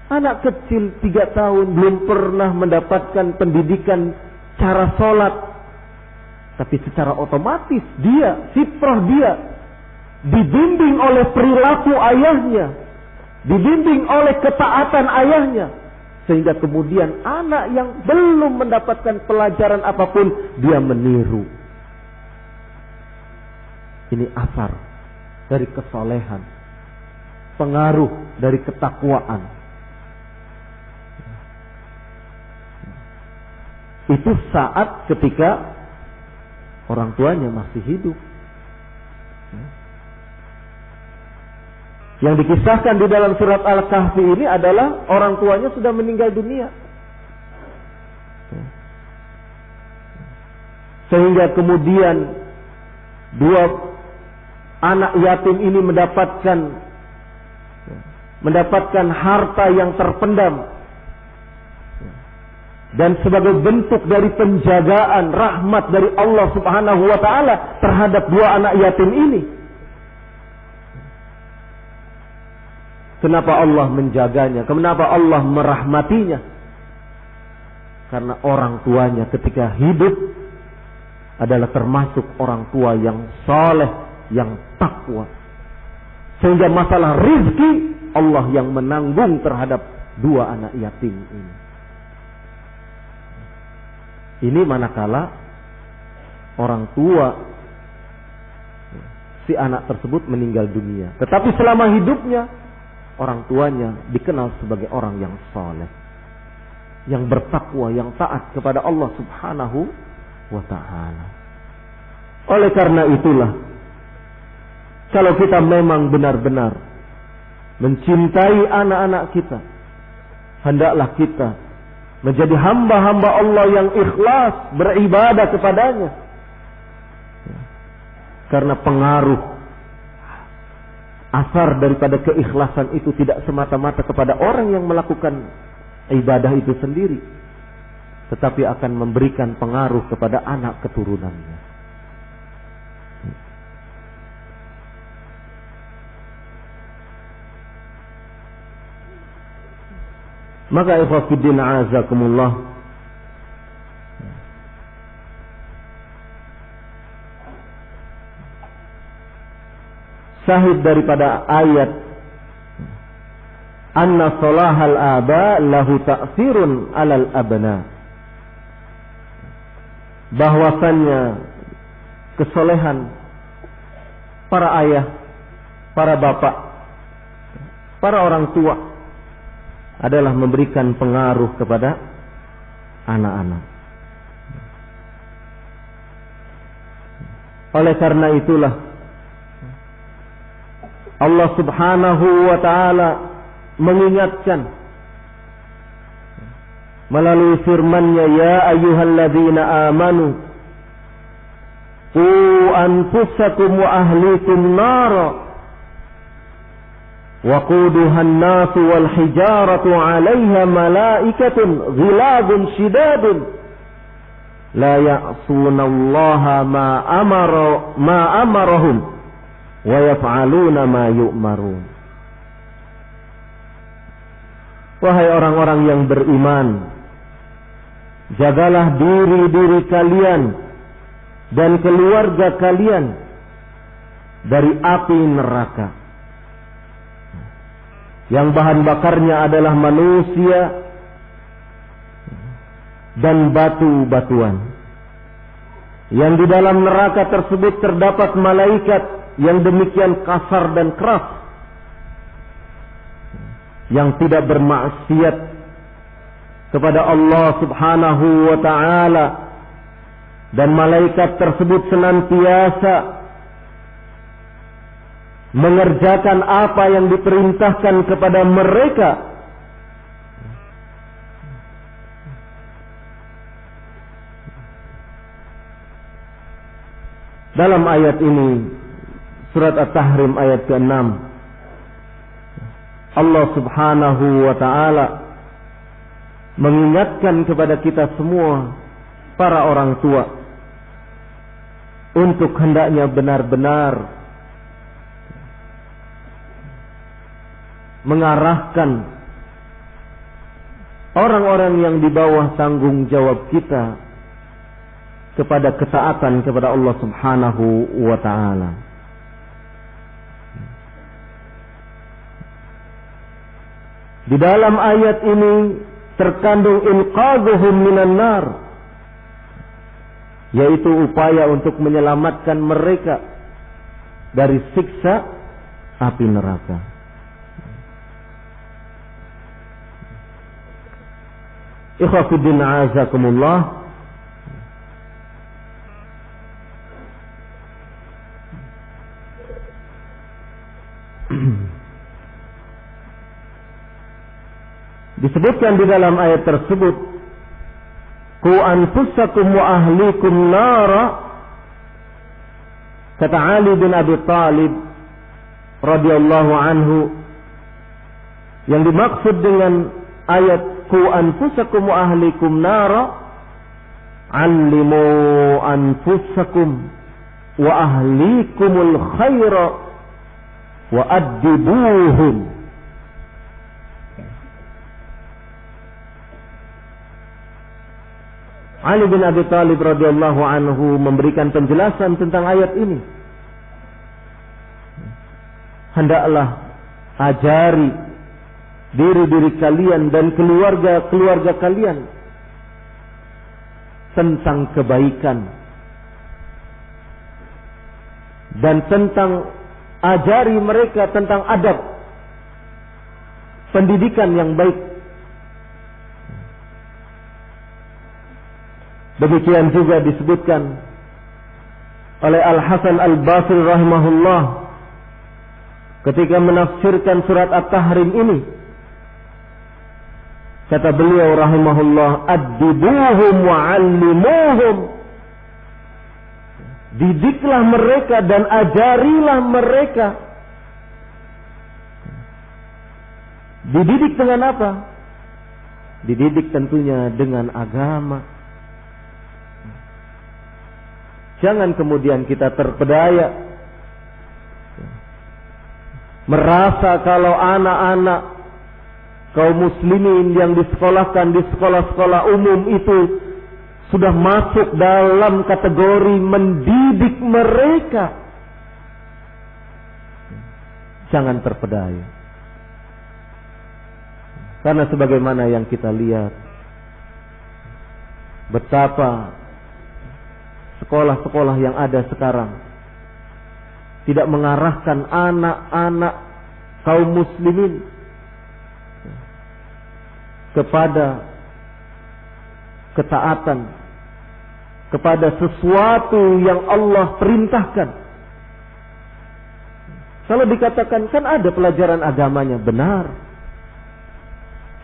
Anak kecil 3 tahun belum pernah mendapatkan pendidikan cara sholat, tapi secara otomatis dia, fitrah dia, dibimbing oleh perilaku ayahnya, dibimbing oleh ketaatan ayahnya, sehingga kemudian anak yang belum mendapatkan pelajaran apapun, dia meniru. Ini asar dari kesolehan, pengaruh dari ketakwaan. Itu saat ketika orang tuanya masih hidup. Yang dikisahkan di dalam surat Al-Kahfi ini adalah orang tuanya sudah meninggal dunia. Sehingga kemudian 2 anak yatim ini mendapatkan harta yang terpendam. Dan sebagai bentuk dari penjagaan rahmat dari Allah Subhanahu wa taala terhadap 2 anak yatim ini. Kenapa Allah menjaganya? Kenapa Allah merahmatinya? Karena orang tuanya ketika hidup adalah termasuk orang tua yang saleh, yang takwa. Sehingga masalah rizki Allah yang menanggung terhadap 2 anak yatim ini. Ini manakala orang tua si anak tersebut meninggal dunia. Tetapi selama hidupnya orang tuanya dikenal sebagai orang yang saleh, yang bertakwa, yang taat kepada Allah Subhanahu wa taala. Oleh karena itulah, kalau kita memang benar-benar mencintai anak-anak kita, hendaklah kita menjadi hamba-hamba Allah yang ikhlas beribadah kepadanya. Karena pengaruh asar daripada keikhlasan itu tidak semata-mata kepada orang yang melakukan ibadah itu sendiri, tetapi akan memberikan pengaruh kepada anak keturunannya. Maka ikhwatiddin a'azakumullah, sahid daripada ayat anna salahal aba lahu ta'sirun alal abna, bahwasannya kesolehan para ayah, para bapak, para orang tua adalah memberikan pengaruh kepada anak-anak. Oleh karena itulah Allah Subhanahu wa ta'ala mengingatkan melalui firman-Nya, ya ayyuhalladzina amanu qu anfusakum wa ahlikum nara waquduha an-nasu wal hijaratu 'alaiha malaikatun ghilabun shidadun la ya'sunallaha ma amarahum wa yaf'aluna ma yu'marun. Wahai orang-orang yang beriman, jagalah diri-diri kalian dan keluarga kalian dari api neraka yang bahan bakarnya adalah manusia dan batu-batuan. Yang di dalam neraka tersebut terdapat malaikat yang demikian kasar dan keras, yang tidak bermaksiat kepada Allah Subhanahu wa ta'ala, dan malaikat tersebut senantiasa mengerjakan apa yang diperintahkan kepada mereka. Dalam ayat ini, surat At-Tahrim ayat ke-6, Allah Subhanahu wa ta'ala mengingatkan kepada kita semua, para orang tua, untuk hendaknya benar-benar mengarahkan orang-orang yang di bawah tanggung jawab kita kepada ketaatan kepada Allah Subhanahu wa ta'ala. Di dalam ayat ini terkandung inqadhuhum minan nar, yaitu upaya untuk menyelamatkan mereka dari siksa api neraka. Ikhwafiddin a'azakumullah. Disebutkan di dalam ayat tersebut, qu anfusakum wa ahlikum nara. Kata Ali bin Abi Thalib radhiyallahu anhu, yang dimaksud dengan ayat qu anfusakum wa ahlikum nara, allimu anfusakum wa ahlikumul khaira wa addibuhum. Ali bin Abi Thalib radhiyallahu anhu memberikan penjelasan tentang ayat ini. Hendaklah ajari diri-diri kalian dan keluarga-keluarga kalian tentang kebaikan, dan tentang ajari mereka tentang adab, pendidikan yang baik. Demikian juga disebutkan oleh Al-Hasan Al-Basri rahimahullah ketika menafsirkan surat At-Tahrim ini. Kata beliau rahimahullah, addibuhum wa'allimuhum, didiklah mereka dan ajarilah mereka. Dididik dengan apa? Dididik tentunya dengan agama. Jangan kemudian kita terpedaya merasa kalau anak-anak kaum muslimin yang disekolahkan di sekolah-sekolah umum itu sudah masuk dalam kategori mendidik mereka. Jangan terpedaya. Karena sebagaimana yang kita lihat, betapa sekolah-sekolah yang ada sekarang tidak mengarahkan anak-anak kaum muslimin kepada ketaatan kepada sesuatu yang Allah perintahkan. Kalau dikatakan kan ada pelajaran agamanya, benar.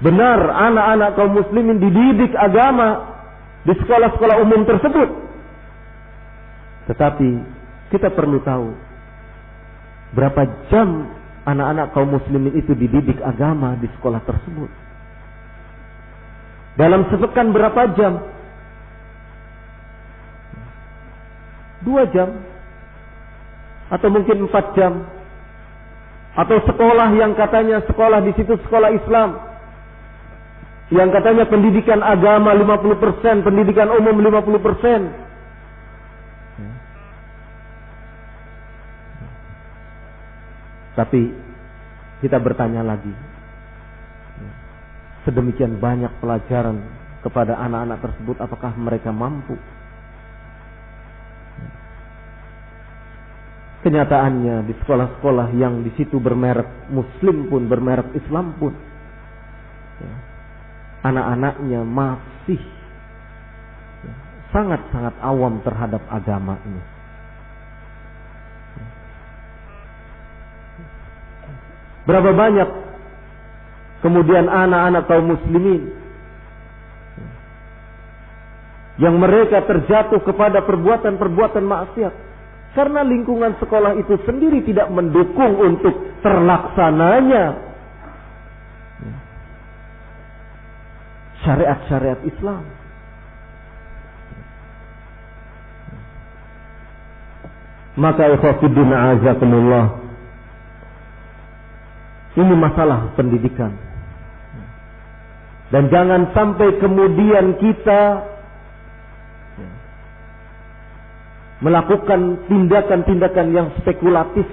Benar, anak-anak kaum muslimin dididik agama di sekolah-sekolah umum tersebut. Tetapi kita perlu tahu berapa jam anak-anak kaum muslimin itu dididik agama di sekolah tersebut. Dalam sepekan berapa jam? 2 jam? Atau mungkin 4 jam? Atau sekolah yang katanya sekolah di situ sekolah Islam, yang katanya pendidikan agama 50%, pendidikan umum 50%. Tapi kita bertanya lagi, sedemikian banyak pelajaran kepada anak-anak tersebut, apakah mereka mampu? Kenyataannya di sekolah-sekolah yang di situ bermerek Muslim pun, bermerek Islam pun, anak-anaknya masih sangat-sangat awam terhadap agama ini. Berapa banyak kemudian anak-anak kaum muslimin yang mereka terjatuh kepada perbuatan-perbuatan maksiat karena lingkungan sekolah itu sendiri tidak mendukung untuk terlaksananya syariat-syariat Islam. Maka ikhwatiddin a'azakumullah, ini masalah pendidikan. Dan jangan sampai kemudian kita melakukan tindakan-tindakan yang spekulatif.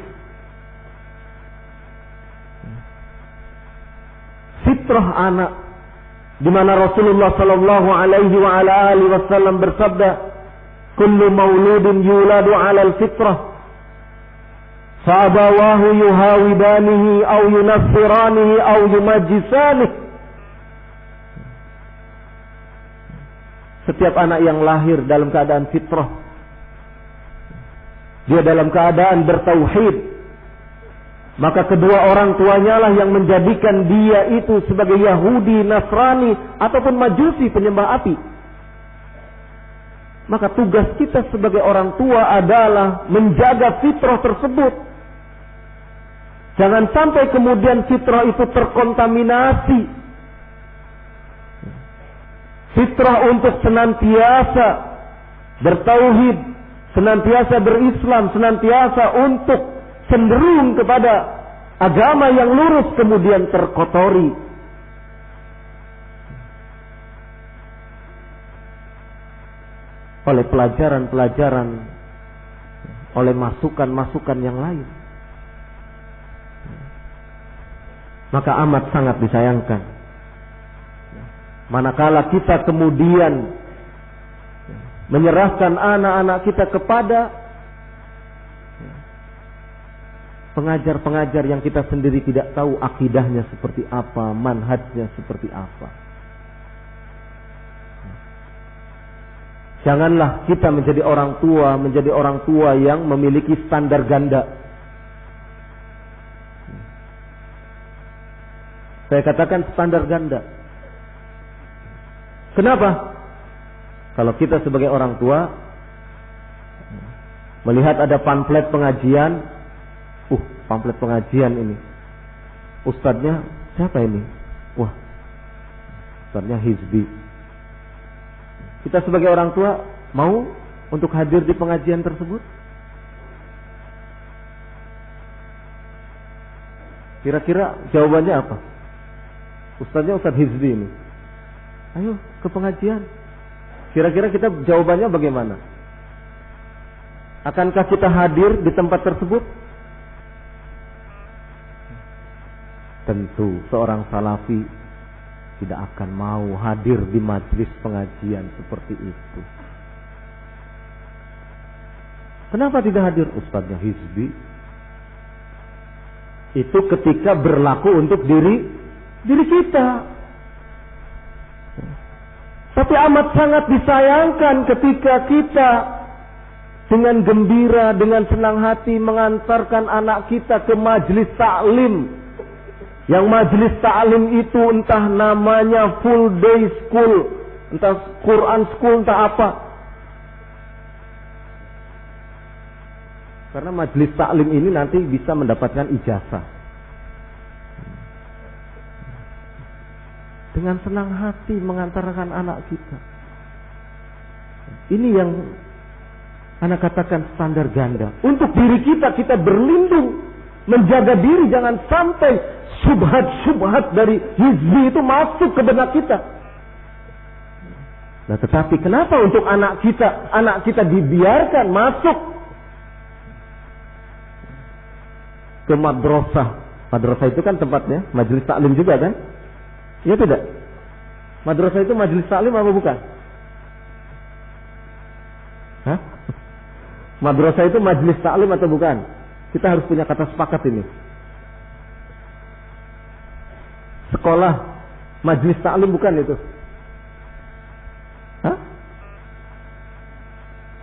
Fitrah anak, di mana Rasulullah sallallahu alaihi wa ala alihi wasallam bersabda, "Kullu mauludin yuladu 'alal fitrah, fa'abawahu yuhawidanihi aw yunassiranihi aw yumajjisanihi." Setiap anak yang lahir dalam keadaan fitrah, dia dalam keadaan bertauhid, maka kedua orang tuanya lah yang menjadikan dia itu sebagai Yahudi, Nasrani, ataupun Majusi, penyembah api. Maka tugas kita sebagai orang tua adalah menjaga fitrah tersebut. Jangan sampai kemudian fitrah itu terkontaminasi. Fitrah untuk senantiasa bertauhid, senantiasa berislam, senantiasa untuk cenderung kepada agama yang lurus kemudian terkotori oleh pelajaran-pelajaran, oleh masukan-masukan yang lain. Maka amat sangat disayangkan manakala kita kemudian menyerahkan anak-anak kita kepada pengajar-pengajar yang kita sendiri tidak tahu akidahnya seperti apa, manhajnya seperti apa. Janganlah kita menjadi orang tua yang memiliki standar ganda. Saya katakan standar ganda. Kenapa? Kalau kita sebagai orang tua melihat ada pamflet pengajian, pamflet pengajian ini, ustadznya siapa ini? Wah, ustadznya hizbi. Kita sebagai orang tua mau untuk hadir di pengajian tersebut? Kira-kira jawabannya apa? Ustadznya ustadz hizbi ini. Ayo ke pengajian. Kira-kira kita jawabannya bagaimana? Akankah kita hadir di tempat tersebut? Tentu seorang salafi tidak akan mau hadir di majelis pengajian seperti itu. Kenapa tidak hadir? Ustadznya hizbi. Itu ketika berlaku untuk diri kita. Tapi amat sangat disayangkan ketika kita dengan gembira, dengan senang hati mengantarkan anak kita ke majelis taklim. Yang majelis taklim itu entah namanya full day school, entah Quran school, entah apa. Karena majelis taklim ini nanti bisa mendapatkan ijazah. Dengan senang hati mengantarkan anak kita. Ini yang Anda katakan standar ganda. Untuk diri kita, kita berlindung, menjaga diri jangan sampai subhat-subhat dari hizbi itu masuk ke benak kita. Nah, tetapi kenapa untuk anak kita dibiarkan masuk ke madrasah? Madrasah itu kan tempatnya majelis taklim juga kan? Iya tidak? Madrasah itu majelis taklim apa bukan? Hah? Madrasah itu majelis taklim atau bukan? Kita harus punya kata sepakat ini. Sekolah majelis taklim bukan itu? Hah?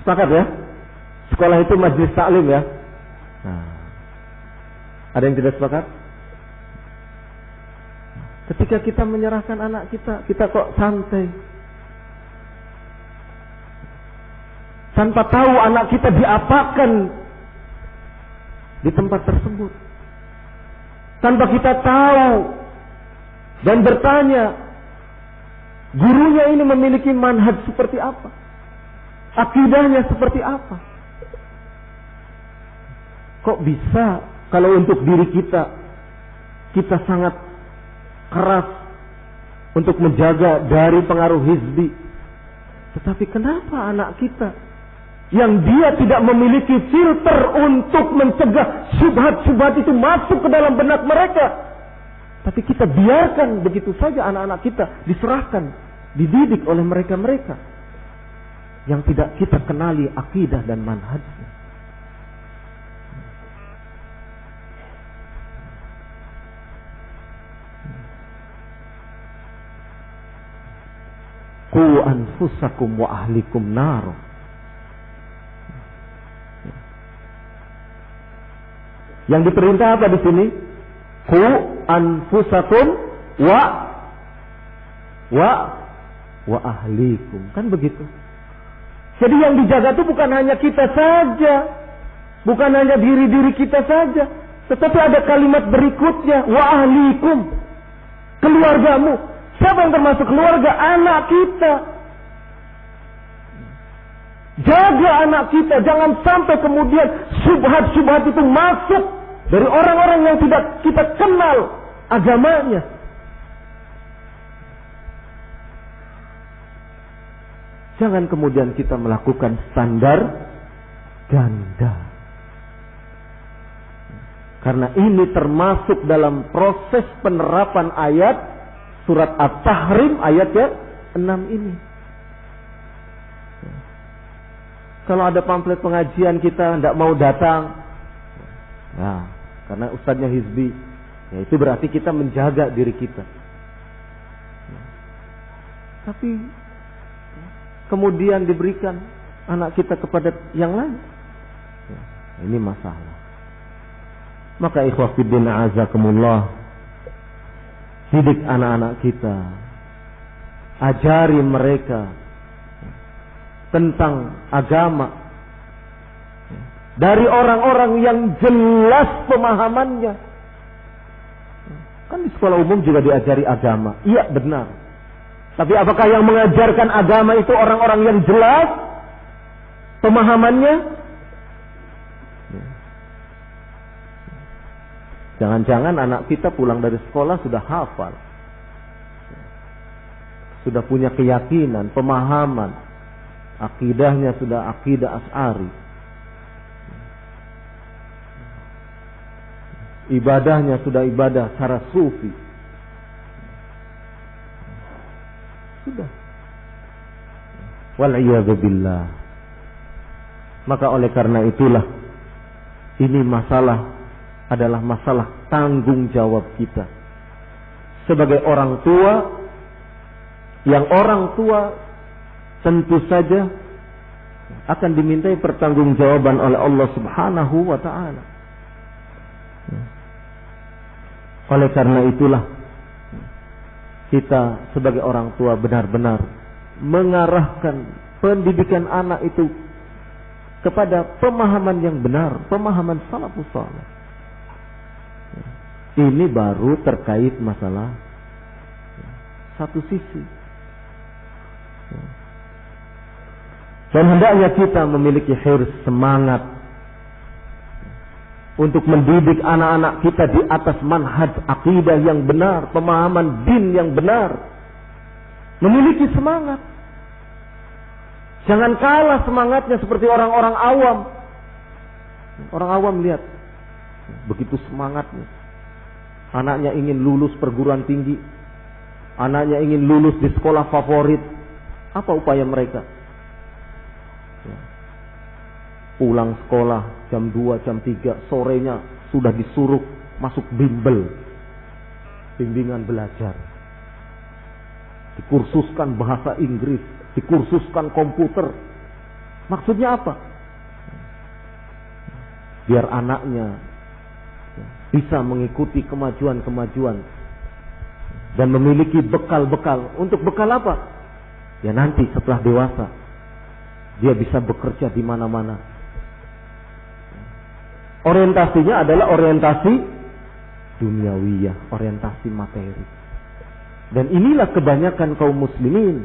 Sepakat ya? Sekolah itu majelis taklim ya? Nah. Ada yang tidak sepakat? Ketika kita menyerahkan anak kita kok santai. Tanpa tahu anak kita diapakan di tempat tersebut. Tanpa kita tahu dan bertanya, gurunya ini memiliki manhaj seperti apa? Akidahnya seperti apa? Kok bisa kalau untuk diri kita sangat keras untuk menjaga dari pengaruh hizbi. Tetapi kenapa anak kita yang dia tidak memiliki filter untuk mencegah syubhat-syubhat itu masuk ke dalam benak mereka, tapi kita biarkan begitu saja anak-anak kita diserahkan, dididik oleh mereka-mereka yang tidak kita kenali akidah dan manhajnya. Qu anfusakum wa ahlikum nar. Yang diperintah apa di sini? Qu anfusakum wa ahlikum. Kan begitu. Jadi yang dijaga itu bukan hanya kita saja, bukan hanya diri-diri kita saja, tetapi ada kalimat berikutnya, wa ahlikum. Keluargamu. Siapa yang termasuk keluarga? Anak kita. Jaga anak kita, jangan sampai kemudian syubhat-syubhat itu masuk dari orang-orang yang tidak kita kenal agamanya. Jangan kemudian kita melakukan standar ganda. Karena ini termasuk dalam proses penerapan ayat surat At-Tahrim ayat yang 6 ini. Kalau ada pamflet pengajian kita tidak mau datang, nah, karena ustadznya hizbi, ya itu berarti kita menjaga diri kita. Tapi kemudian diberikan anak kita kepada yang lain, ya, ini masalah. Maka ikhwah fiddin a'azakumullah, didik anak-anak kita, ajari mereka tentang agama dari orang-orang yang jelas pemahamannya. Kan di sekolah umum juga diajari agama, iya benar. Tapi apakah yang mengajarkan agama itu orang-orang yang jelas pemahamannya? Jangan-jangan anak kita pulang dari sekolah sudah hafal, sudah punya keyakinan, pemahaman, akidahnya sudah akidah Asy'ari, ibadahnya sudah ibadah cara sufi, sudah. Wal'iyadzu billah. Maka oleh karena itulah ini adalah masalah tanggung jawab kita sebagai orang tua, yang orang tua tentu saja akan dimintai pertanggungjawaban oleh Allah Subhanahu wa taala. Oleh karena itulah kita sebagai orang tua benar-benar mengarahkan pendidikan anak itu kepada pemahaman yang benar, pemahaman salafus saleh. Ini baru terkait masalah satu sisi. Dan hendaknya kita memiliki hirs, semangat untuk mendidik anak-anak kita di atas manhaj akidah yang benar, pemahaman din yang benar. Memiliki semangat. Jangan kalah semangatnya seperti orang-orang awam. Orang awam lihat, begitu semangatnya. Anaknya ingin lulus perguruan tinggi. Anaknya ingin lulus di sekolah favorit. Apa upaya mereka? Pulang sekolah jam 2, jam 3, sorenya sudah disuruh masuk bimbel, bimbingan belajar, dikursuskan bahasa Inggris, dikursuskan komputer. Maksudnya apa? Biar anaknya bisa mengikuti kemajuan-kemajuan dan memiliki bekal-bekal. Untuk bekal apa? Ya nanti setelah dewasa dia bisa bekerja di mana-mana. Orientasinya adalah orientasi duniawiyah, orientasi materi. Dan inilah kebanyakan kaum muslimin.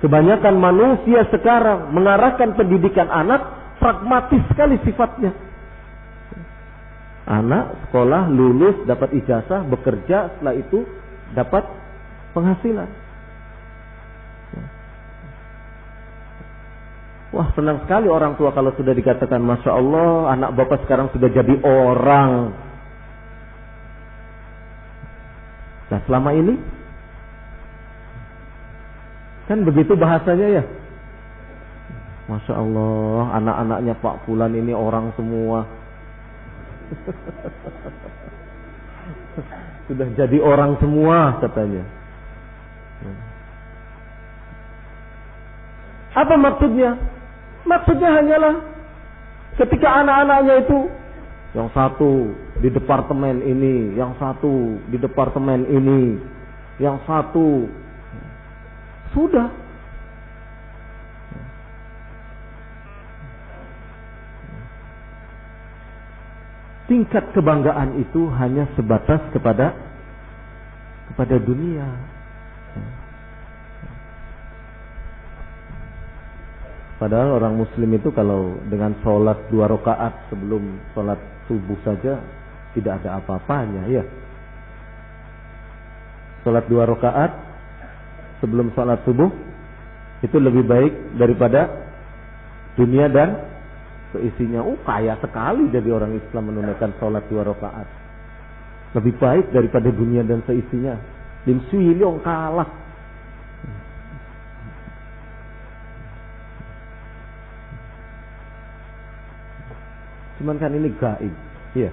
Kebanyakan manusia sekarang mengarahkan pendidikan anak pragmatis sekali sifatnya. Anak sekolah, lulus, dapat ijazah, bekerja, setelah itu dapat penghasilan. Wah, senang sekali orang tua kalau sudah dikatakan, Masya Allah, anak bapak sekarang sudah jadi orang. Nah, selama ini kan begitu bahasanya ya. Masya Allah, anak-anaknya Pak Fulan ini orang semua. Sudah jadi orang semua katanya. Apa maksudnya? Maksudnya hanyalah ketika anak-anaknya itu yang satu di departemen ini, yang satu di departemen ini, yang satu sudah. Tingkat kebanggaan itu hanya sebatas kepada dunia. Padahal orang muslim itu kalau dengan sholat 2 rakaat sebelum sholat subuh saja tidak ada apa-apanya, ya. Sholat 2 rakaat sebelum sholat subuh itu lebih baik daripada dunia dan seisinya. Kaya sekali jadi orang Islam menunaikan sholat 2 rakaat. Lebih baik daripada dunia dan seisinya. Lim Sui Leong kalah. Cuman kan ini gaib, ya.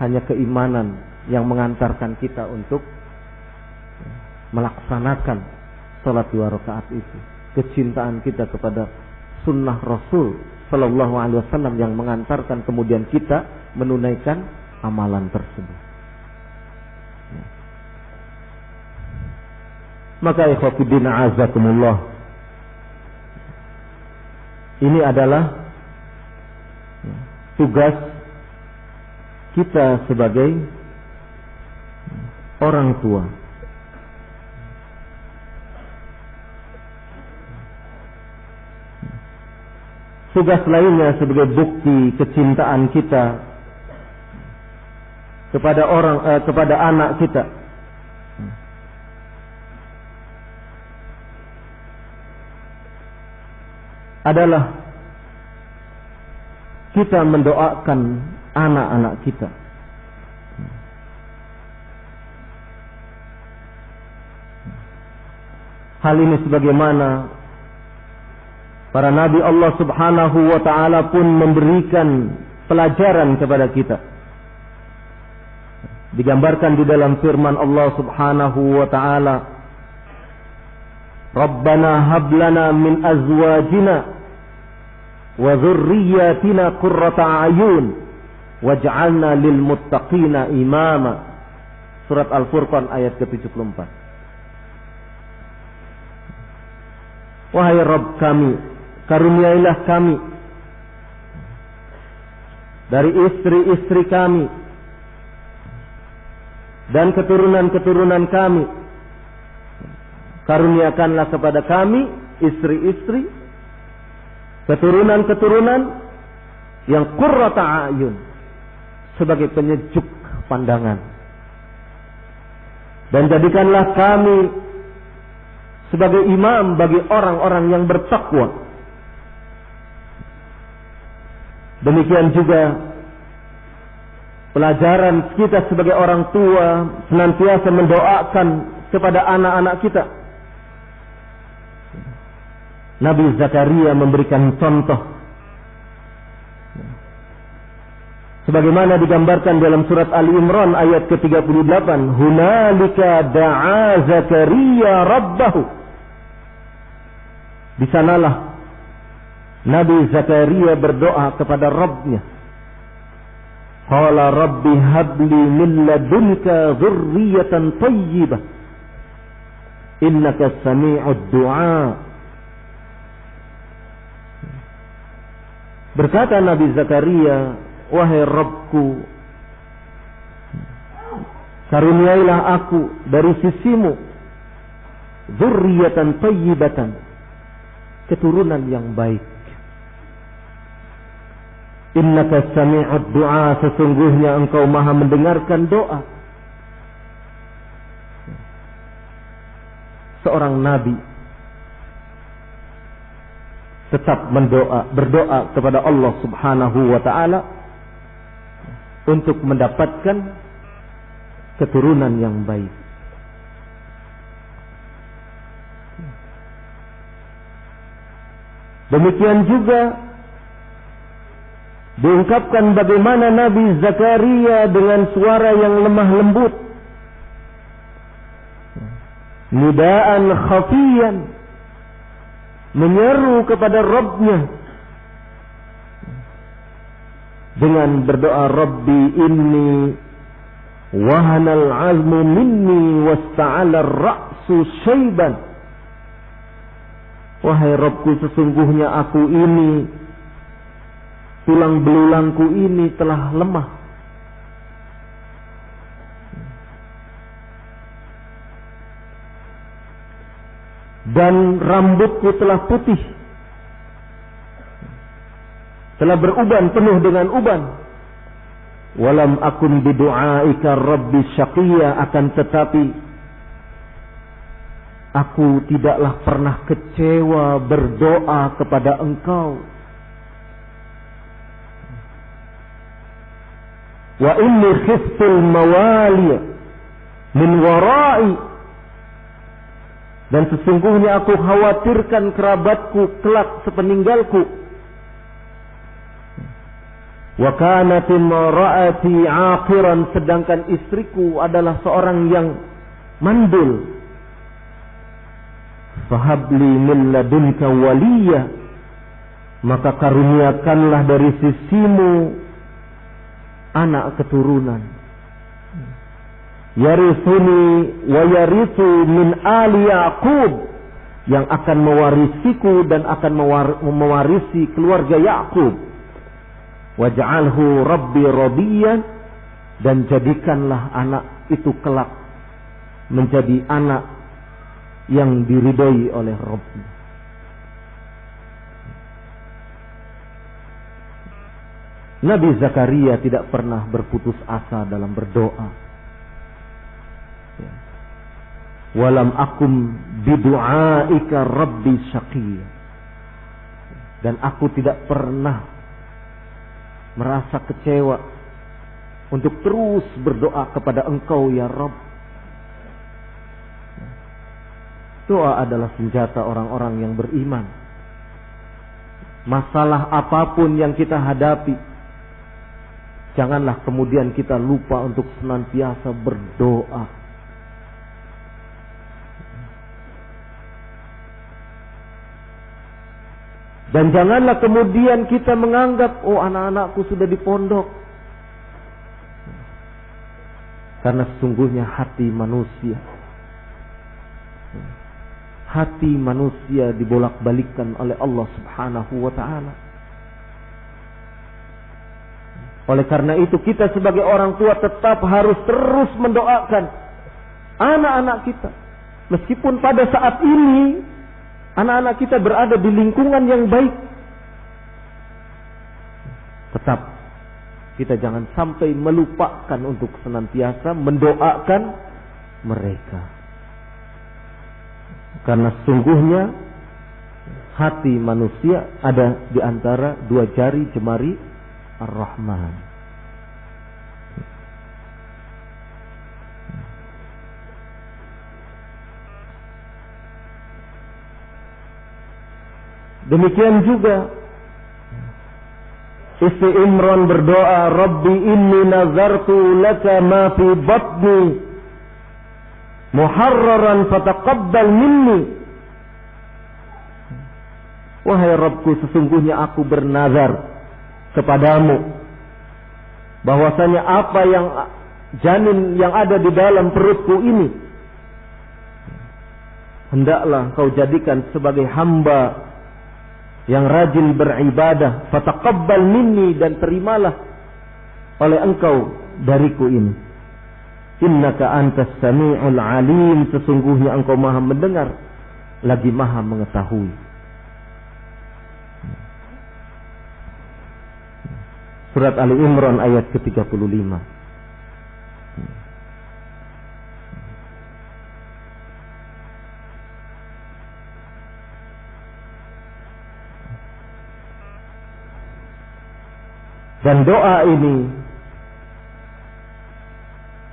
Hanya keimanan yang mengantarkan kita untuk melaksanakan sholat 2 rakaat itu. Kecintaan kita kepada sunnah Rasul Sallallahu Alaihi Wasallam yang mengantarkan kemudian kita menunaikan amalan tersebut. Ya. Maka ikhwatiddin a'azakumullah, ini adalah tugas kita sebagai orang tua. Tugas lainnya sebagai bukti kecintaan kita kepada anak kita adalah kita mendoakan anak-anak kita. Hal ini sebagaimana para nabi Allah Subhanahu wa taala pun memberikan pelajaran kepada kita. Digambarkan di dalam firman Allah Subhanahu wa taala, Rabbana hab lana min azwajina wa dzurriyyatina qurrata a'yun waj'alna lil muttaqina imama. Surat Al-Furqan ayat ke-74. Wahai Rabb kami, karuniailah kami dari istri-istri kami dan keturunan-keturunan kami. Karuniakanlah kepada kami istri-istri, keturunan-keturunan yang qurrata a'yun, sebagai penyejuk pandangan. Dan jadikanlah kami sebagai imam bagi orang-orang yang bertakwa. Demikian juga pelajaran kita sebagai orang tua senantiasa mendoakan kepada anak-anak kita. Nabi Zakaria memberikan contoh sebagaimana digambarkan dalam surat Ali Imran ayat ke-38, hunalika da'a Zakaria rabbahu. Di sanalah Nabi Zakaria berdoa kepada Rabbnya. Qala rabbi habli min ladunka dzurriyyatan thayyibah innaka sami'ud du'a. Berkata Nabi Zakaria, wahai Rabbku, karuniailah aku dari sisimu dzurriyyatan thayyibatan, keturunan yang baik. Innaka sami'ud du'a, sesungguhnya engkau maha mendengarkan doa. Seorang nabi tetap berdoa kepada Allah Subhanahu wa ta'ala untuk mendapatkan keturunan yang baik. Demikian juga diungkapkan bagaimana Nabi Zakaria dengan suara yang lemah lembut, nidaan khafiyan, menyeru kepada Rabbnya dengan berdoa, Rabbi inni wahanal azmu minni wasta'ala ar-ra'su syaiban. Wahai Rabbku, sesungguhnya aku ini, tulang belulangku ini telah lemah. Dan rambutku telah putih, telah beruban, penuh dengan uban. Walam akun bidu'aika rabbi syaqiyya, akan tetapi aku tidaklah pernah kecewa berdoa kepada engkau. Wa inni khiftul mawaliya min wara'i, dan sesungguhnya aku khawatirkan kerabatku kelak sepeninggalku. Wa kanat imra'ati 'aqiran, sedangkan istriku adalah seorang yang mandul. Fahabli min ladunka waliya, maka karuniakanlah dari sisimu anak keturunan. Yarithuni wa yarithu min ali Yaqub, yang akan mewarisiku dan akan mewarisi keluarga Yaqub. Waj'alhu rabbi radiyan, dan jadikanlah anak itu kelak menjadi anak yang diridhoi oleh Rabb. Nabi Zakaria tidak pernah berputus asa dalam berdoa. Walam akum bidu'aika rabbi syaqiyya, dan aku tidak pernah merasa kecewa untuk terus berdoa kepada engkau ya Rabb. Doa adalah senjata orang-orang yang beriman. Masalah apapun yang kita hadapi, janganlah kemudian kita lupa untuk senantiasa berdoa. Dan janganlah kemudian kita menganggap, oh anak-anakku sudah di pondok. Karena sesungguhnya hati manusia dibolak-balikkan oleh Allah Subhanahu wa ta'ala. Oleh karena itu kita sebagai orang tua tetap harus terus mendoakan anak-anak kita. Meskipun pada saat ini anak-anak kita berada di lingkungan yang baik, tetap kita jangan sampai melupakan untuk senantiasa mendoakan mereka. Karena sungguhnya hati manusia ada di antara dua jari jemari Ar-Rahman. Demikian juga istri Imran berdoa, Rabbi inni nazartu laka ma fi batni muharraran fataqabbal minni. Wahai Rabbku, sesungguhnya aku bernazar kepadamu bahwasanya apa yang janin yang ada di dalam perutku ini hendaklah kau jadikan sebagai hamba yang rajin beribadah, fataqabbal minni, dan terimalah oleh engkau dariku ini. Innaka antas sami'ul alim, sesungguhnya engkau maha mendengar lagi maha mengetahui. Surat Ali Imran ayat ke-35. Dan doa ini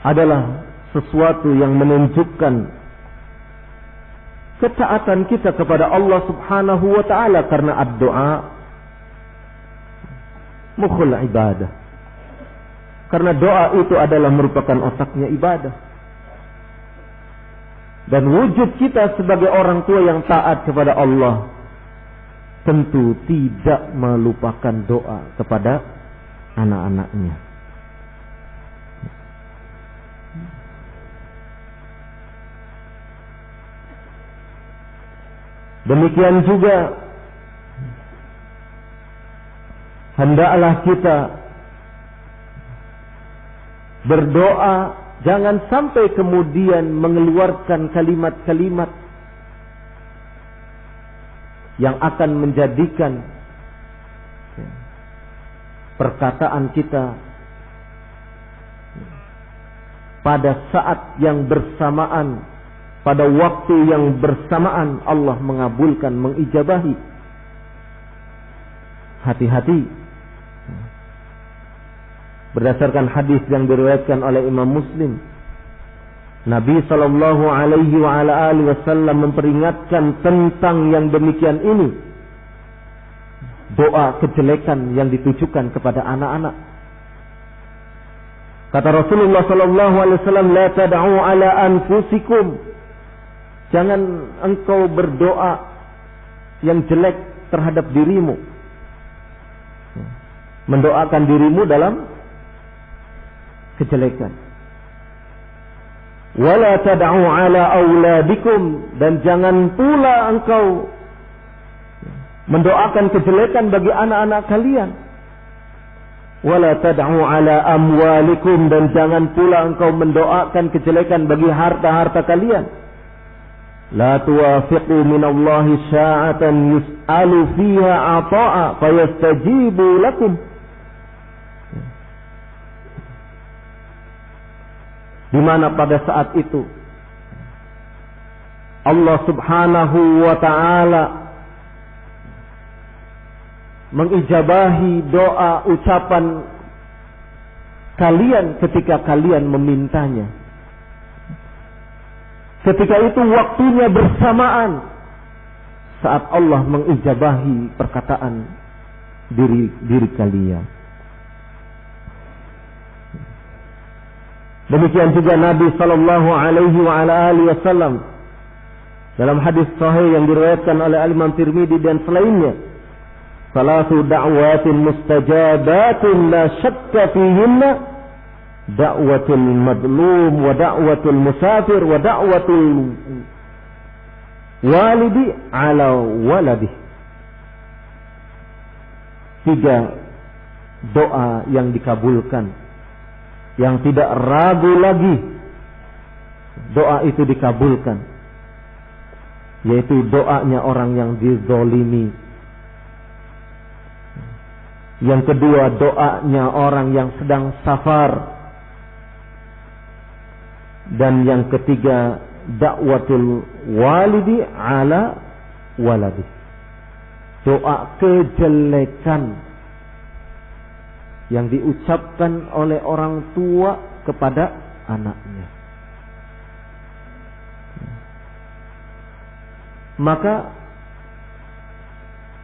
adalah sesuatu yang menunjukkan ketaatan kita kepada Allah Subhanahu wa ta'ala, karena ad-doa mukhul ibadah. Karena doa itu adalah merupakan otaknya ibadah. Dan wujud kita sebagai orang tua yang taat kepada Allah tentu tidak melupakan doa kepada anak-anaknya. Demikian juga hendaklah kita berdoa, jangan sampai kemudian mengeluarkan kalimat-kalimat yang akan menjadikan perkataan kita pada saat yang bersamaan, pada waktu yang bersamaan Allah mengabulkan, mengijabahi. Hati-hati. Berdasarkan hadis yang diriwayatkan oleh Imam Muslim, Nabi sallallahu alaihi wa ala alihi wasallam memperingatkan tentang yang demikian ini. Doa kejelekan yang ditujukan kepada anak-anak. Kata Rasulullah sallallahu alaihi wasallam, la tad'u ala anfusikum. Jangan engkau berdoa yang jelek terhadap dirimu. Mendoakan dirimu dalam kejelekan. Wala tad'u ala auladikum, dan jangan pula engkau mendoakan kejelekan bagi anak-anak kalian. Wala tad'u ala amwalikum, dan jangan pula engkau mendoakan kejelekan bagi harta-harta kalian. La tuwafiqu minallahi sya'atan yus'alu fiha ata'a fayastajibu lakum. Di mana pada saat itu Allah Subhanahu wa ta'ala mengijabahi doa ucapan kalian ketika kalian memintanya. Ketika itu waktunya bersamaan saat Allah mengijabahi perkataan diri kalian. Demikian juga Nabi sallallahu alaihi wa ala alihi wasallam dalam hadis sahih yang diriwayatkan oleh Imam Tirmidzi dan selainnya Salatu da'watin mustajabatin la syakka fihinna da'watul madlum wa da'watul musafir wa da'watul walidi ala waladih. 3 doa yang dikabulkan, yang tidak ragu lagi doa itu dikabulkan, yaitu doanya orang yang dizolimi. Yang kedua, doanya orang yang sedang safar. Dan yang ketiga, da'watul walidi ala waladi, doa kejelekan yang diucapkan oleh orang tua kepada anaknya. Maka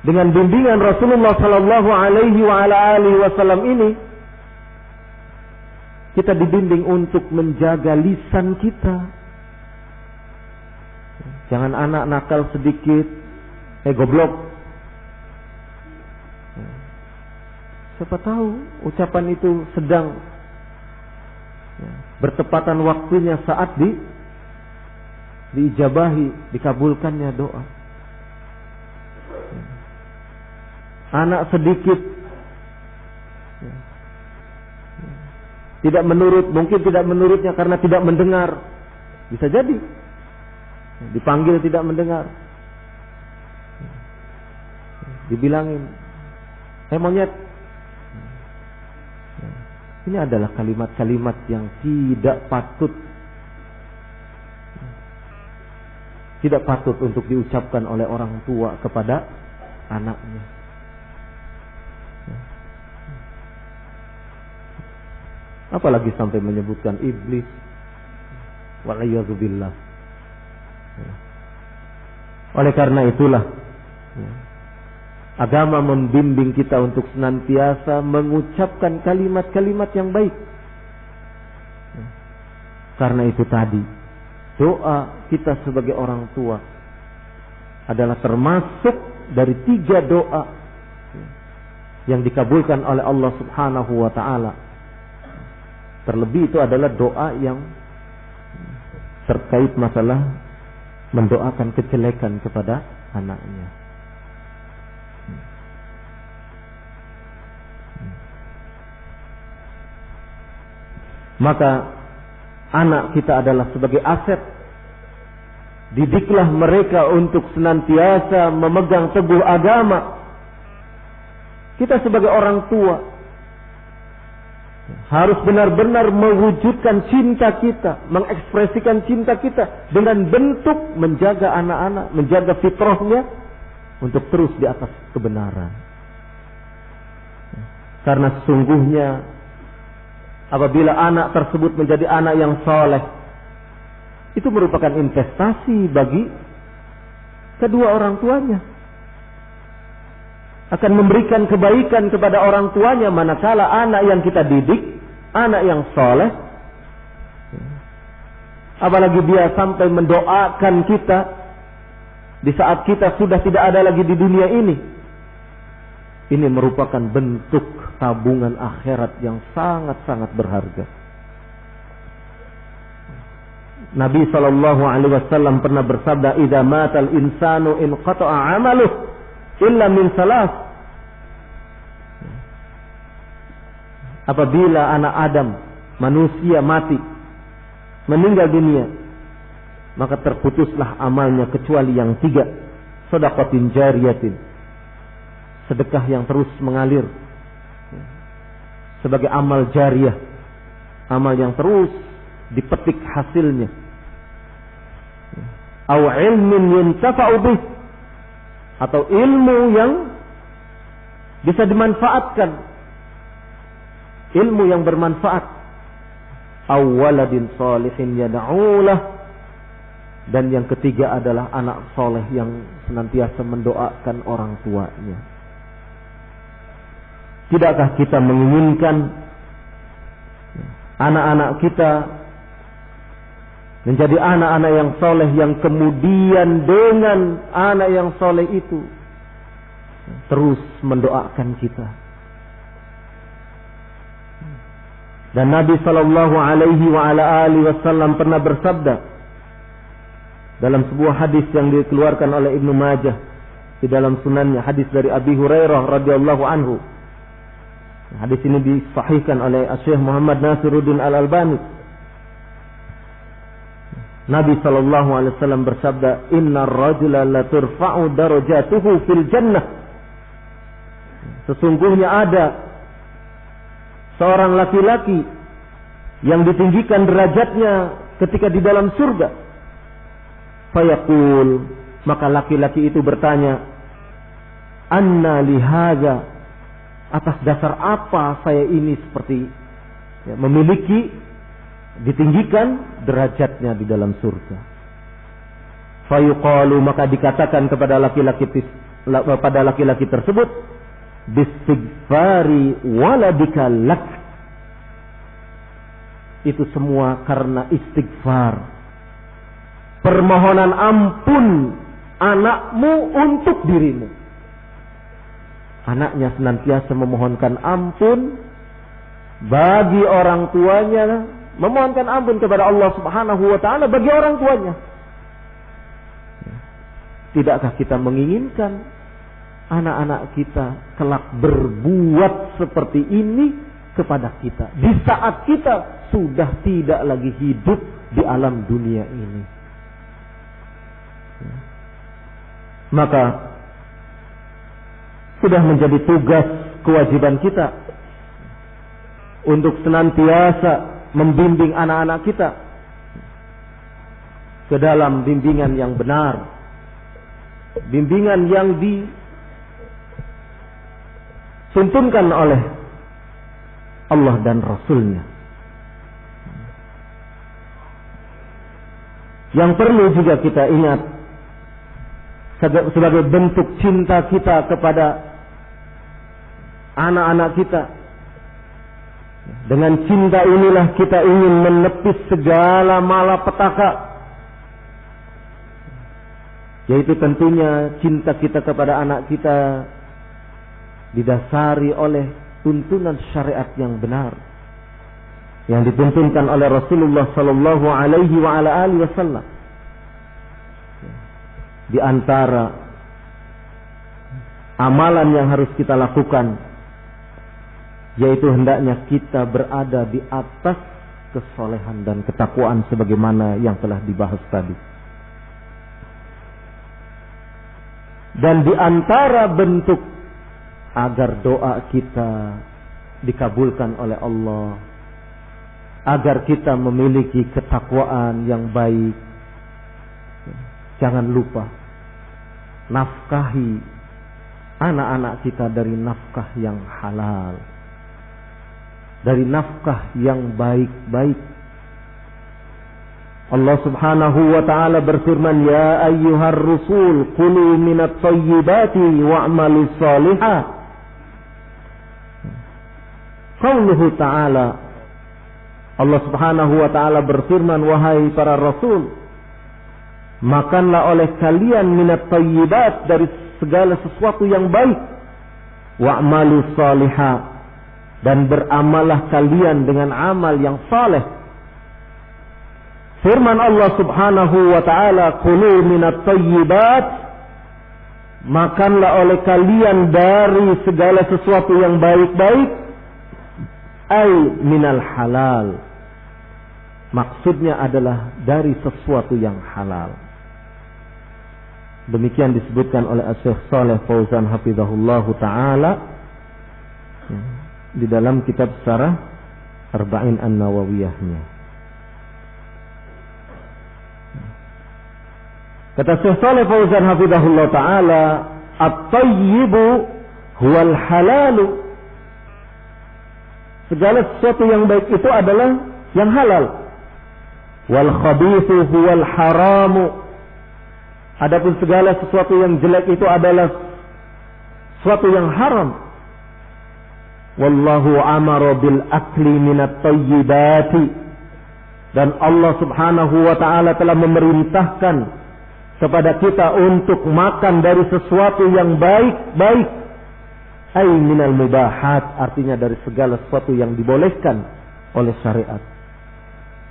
dengan bimbingan Rasulullah sallallahu alaihi wasallam ini, kita dibimbing untuk menjaga lisan kita. Jangan anak nakal sedikit, goblok. Siapa tahu ucapan itu sedang bertepatan waktunya saat diijabahi, dikabulkannya doa. Anak sedikit tidak menurut, mungkin tidak menurutnya karena tidak mendengar. Bisa jadi dipanggil tidak mendengar, dibilangin monyet. Ini adalah kalimat-kalimat yang tidak patut untuk diucapkan oleh orang tua kepada anaknya. Apalagi sampai menyebutkan iblis. Wa'iyadzubillah. Oleh karena itulah agama membimbing kita untuk senantiasa mengucapkan kalimat-kalimat yang baik. Karena itu tadi, doa kita sebagai orang tua adalah termasuk dari 3 doa yang dikabulkan oleh Allah Subhanahu wa ta'ala. Terlebih itu adalah doa yang terkait masalah mendoakan kejelekan kepada anaknya. Maka anak kita adalah sebagai aset. Didiklah mereka untuk senantiasa memegang teguh agama. Kita sebagai orang tua harus benar-benar mewujudkan cinta kita, mengekspresikan cinta kita dengan bentuk menjaga anak-anak, menjaga fitrahnya untuk terus di atas kebenaran. Karena sesungguhnya apabila anak tersebut menjadi anak yang soleh, itu merupakan investasi bagi kedua orang tuanya. Akan memberikan kebaikan kepada orang tuanya manakala anak yang kita didik, anak yang soleh. Apalagi dia sampai mendoakan kita di saat kita sudah tidak ada lagi di dunia ini. Ini merupakan bentuk tabungan akhirat yang sangat-sangat berharga. Nabi SAW pernah bersabda, "Idza matal insanu in qata'a 'amaluhu illa min salas." Apabila anak Adam, manusia mati, meninggal dunia, maka terputuslah amalnya kecuali yang 3. Shadaqatin jariyatin, sedekah yang terus mengalir sebagai amal jariyah, amal yang terus dipetik hasilnya. Aw ilmin yuntafa'u bih, atau ilmu yang bisa dimanfaatkan, ilmu yang bermanfaat. Aw waladin salihin yad'ulah, dan yang ketiga adalah anak soleh yang senantiasa mendoakan orang tuanya. Tidakkah kita menginginkan anak-anak kita menjadi anak-anak yang soleh, yang kemudian dengan anak yang soleh itu terus mendoakan kita. Dan Nabi sallallahu alaihi wa ala alihi wasallam pernah bersabda dalam sebuah hadis yang dikeluarkan oleh Ibnu Majah di dalam sunannya, hadis dari Abi Hurairah radhiyallahu anhu. Hadis ini disahihkan oleh Syekh Muhammad Nasiruddin Al-Albani. Nabi sallallahu alaihi wasallam bersabda, "Innar rajula la turfa'u darajatuhu fil jannah." Sesungguhnya ada seorang laki-laki yang ditinggikan derajatnya ketika di dalam surga. Fayaqul, maka laki-laki itu bertanya, "Anna li hadza?" Atas dasar apa saya ini seperti memiliki ditinggikan derajatnya di dalam surga. Fayuqalu, maka dikatakan kepada laki-laki tersebut, bistighfari waladika lak. Itu semua karena istighfar, permohonan ampun anakmu untuk dirimu. Anaknya senantiasa memohonkan ampun bagi orang tuanya, memohonkan ampun kepada Allah Subhanahu wa taala bagi orang tuanya. Tidakkah kita menginginkan anak-anak kita kelak berbuat seperti ini kepada kita di saat kita sudah tidak lagi hidup di alam dunia ini? Maka sudah menjadi tugas kewajiban kita untuk senantiasa membimbing anak-anak kita ke dalam bimbingan yang benar, bimbingan yang dituntunkan oleh Allah dan Rasul-Nya. Yang perlu juga kita ingat sebagai bentuk cinta kita kepada anak-anak kita, dengan cinta inilah kita ingin menepis segala malapetaka, yaitu tentunya cinta kita kepada anak kita didasari oleh tuntunan syariat yang benar yang dituntunkan oleh Rasulullah sallallahu alaihi wa ala alihi wasallam. Di antara amalan yang harus kita lakukan yaitu hendaknya kita berada di atas kesolehan dan ketakwaan sebagaimana yang telah dibahas tadi. Dan di antara bentuk agar doa kita dikabulkan oleh Allah, agar kita memiliki ketakwaan yang baik, jangan lupa nafkahi anak-anak kita dari nafkah yang halal, dari nafkah yang baik-baik. Allah Subhanahu wa taala berfirman, "Ya ayyuhar rusul, kulu minat thayyibati wa'malu shalihan." Qauluhu ta'ala, Allah Subhanahu wa taala berfirman, "Wahai para rasul, makanlah oleh kalian minat thayyibat, dari segala sesuatu yang baik, wa'malu shalihan, dan beramallah kalian dengan amal yang saleh." Firman Allah Subhanahu wa taala, "Kulu minat thayyibat," makanlah oleh kalian dari segala sesuatu yang baik-baik, ay minal halal, maksudnya adalah dari sesuatu yang halal. Demikian disebutkan oleh Syekh Shalih Fauzan hafizahullahu taala di dalam kitab Syarah Arba'in An-Nawawiyahnya. Kata Syekh Shalih Fauzan hafizahullahu taala, "At-tayyibu huwal halalu." Segala sesuatu yang baik itu adalah yang halal. Wal khabithu huwal haramu. Adapun segala sesuatu yang jelek itu adalah sesuatu yang haram. Wallahu amara bil akli minat tayyibati. Dan Allah Subhanahu wa taala telah memerintahkan kepada kita untuk makan dari sesuatu yang baik-baik. Ay minal mubahat, artinya dari segala sesuatu yang dibolehkan oleh syariat.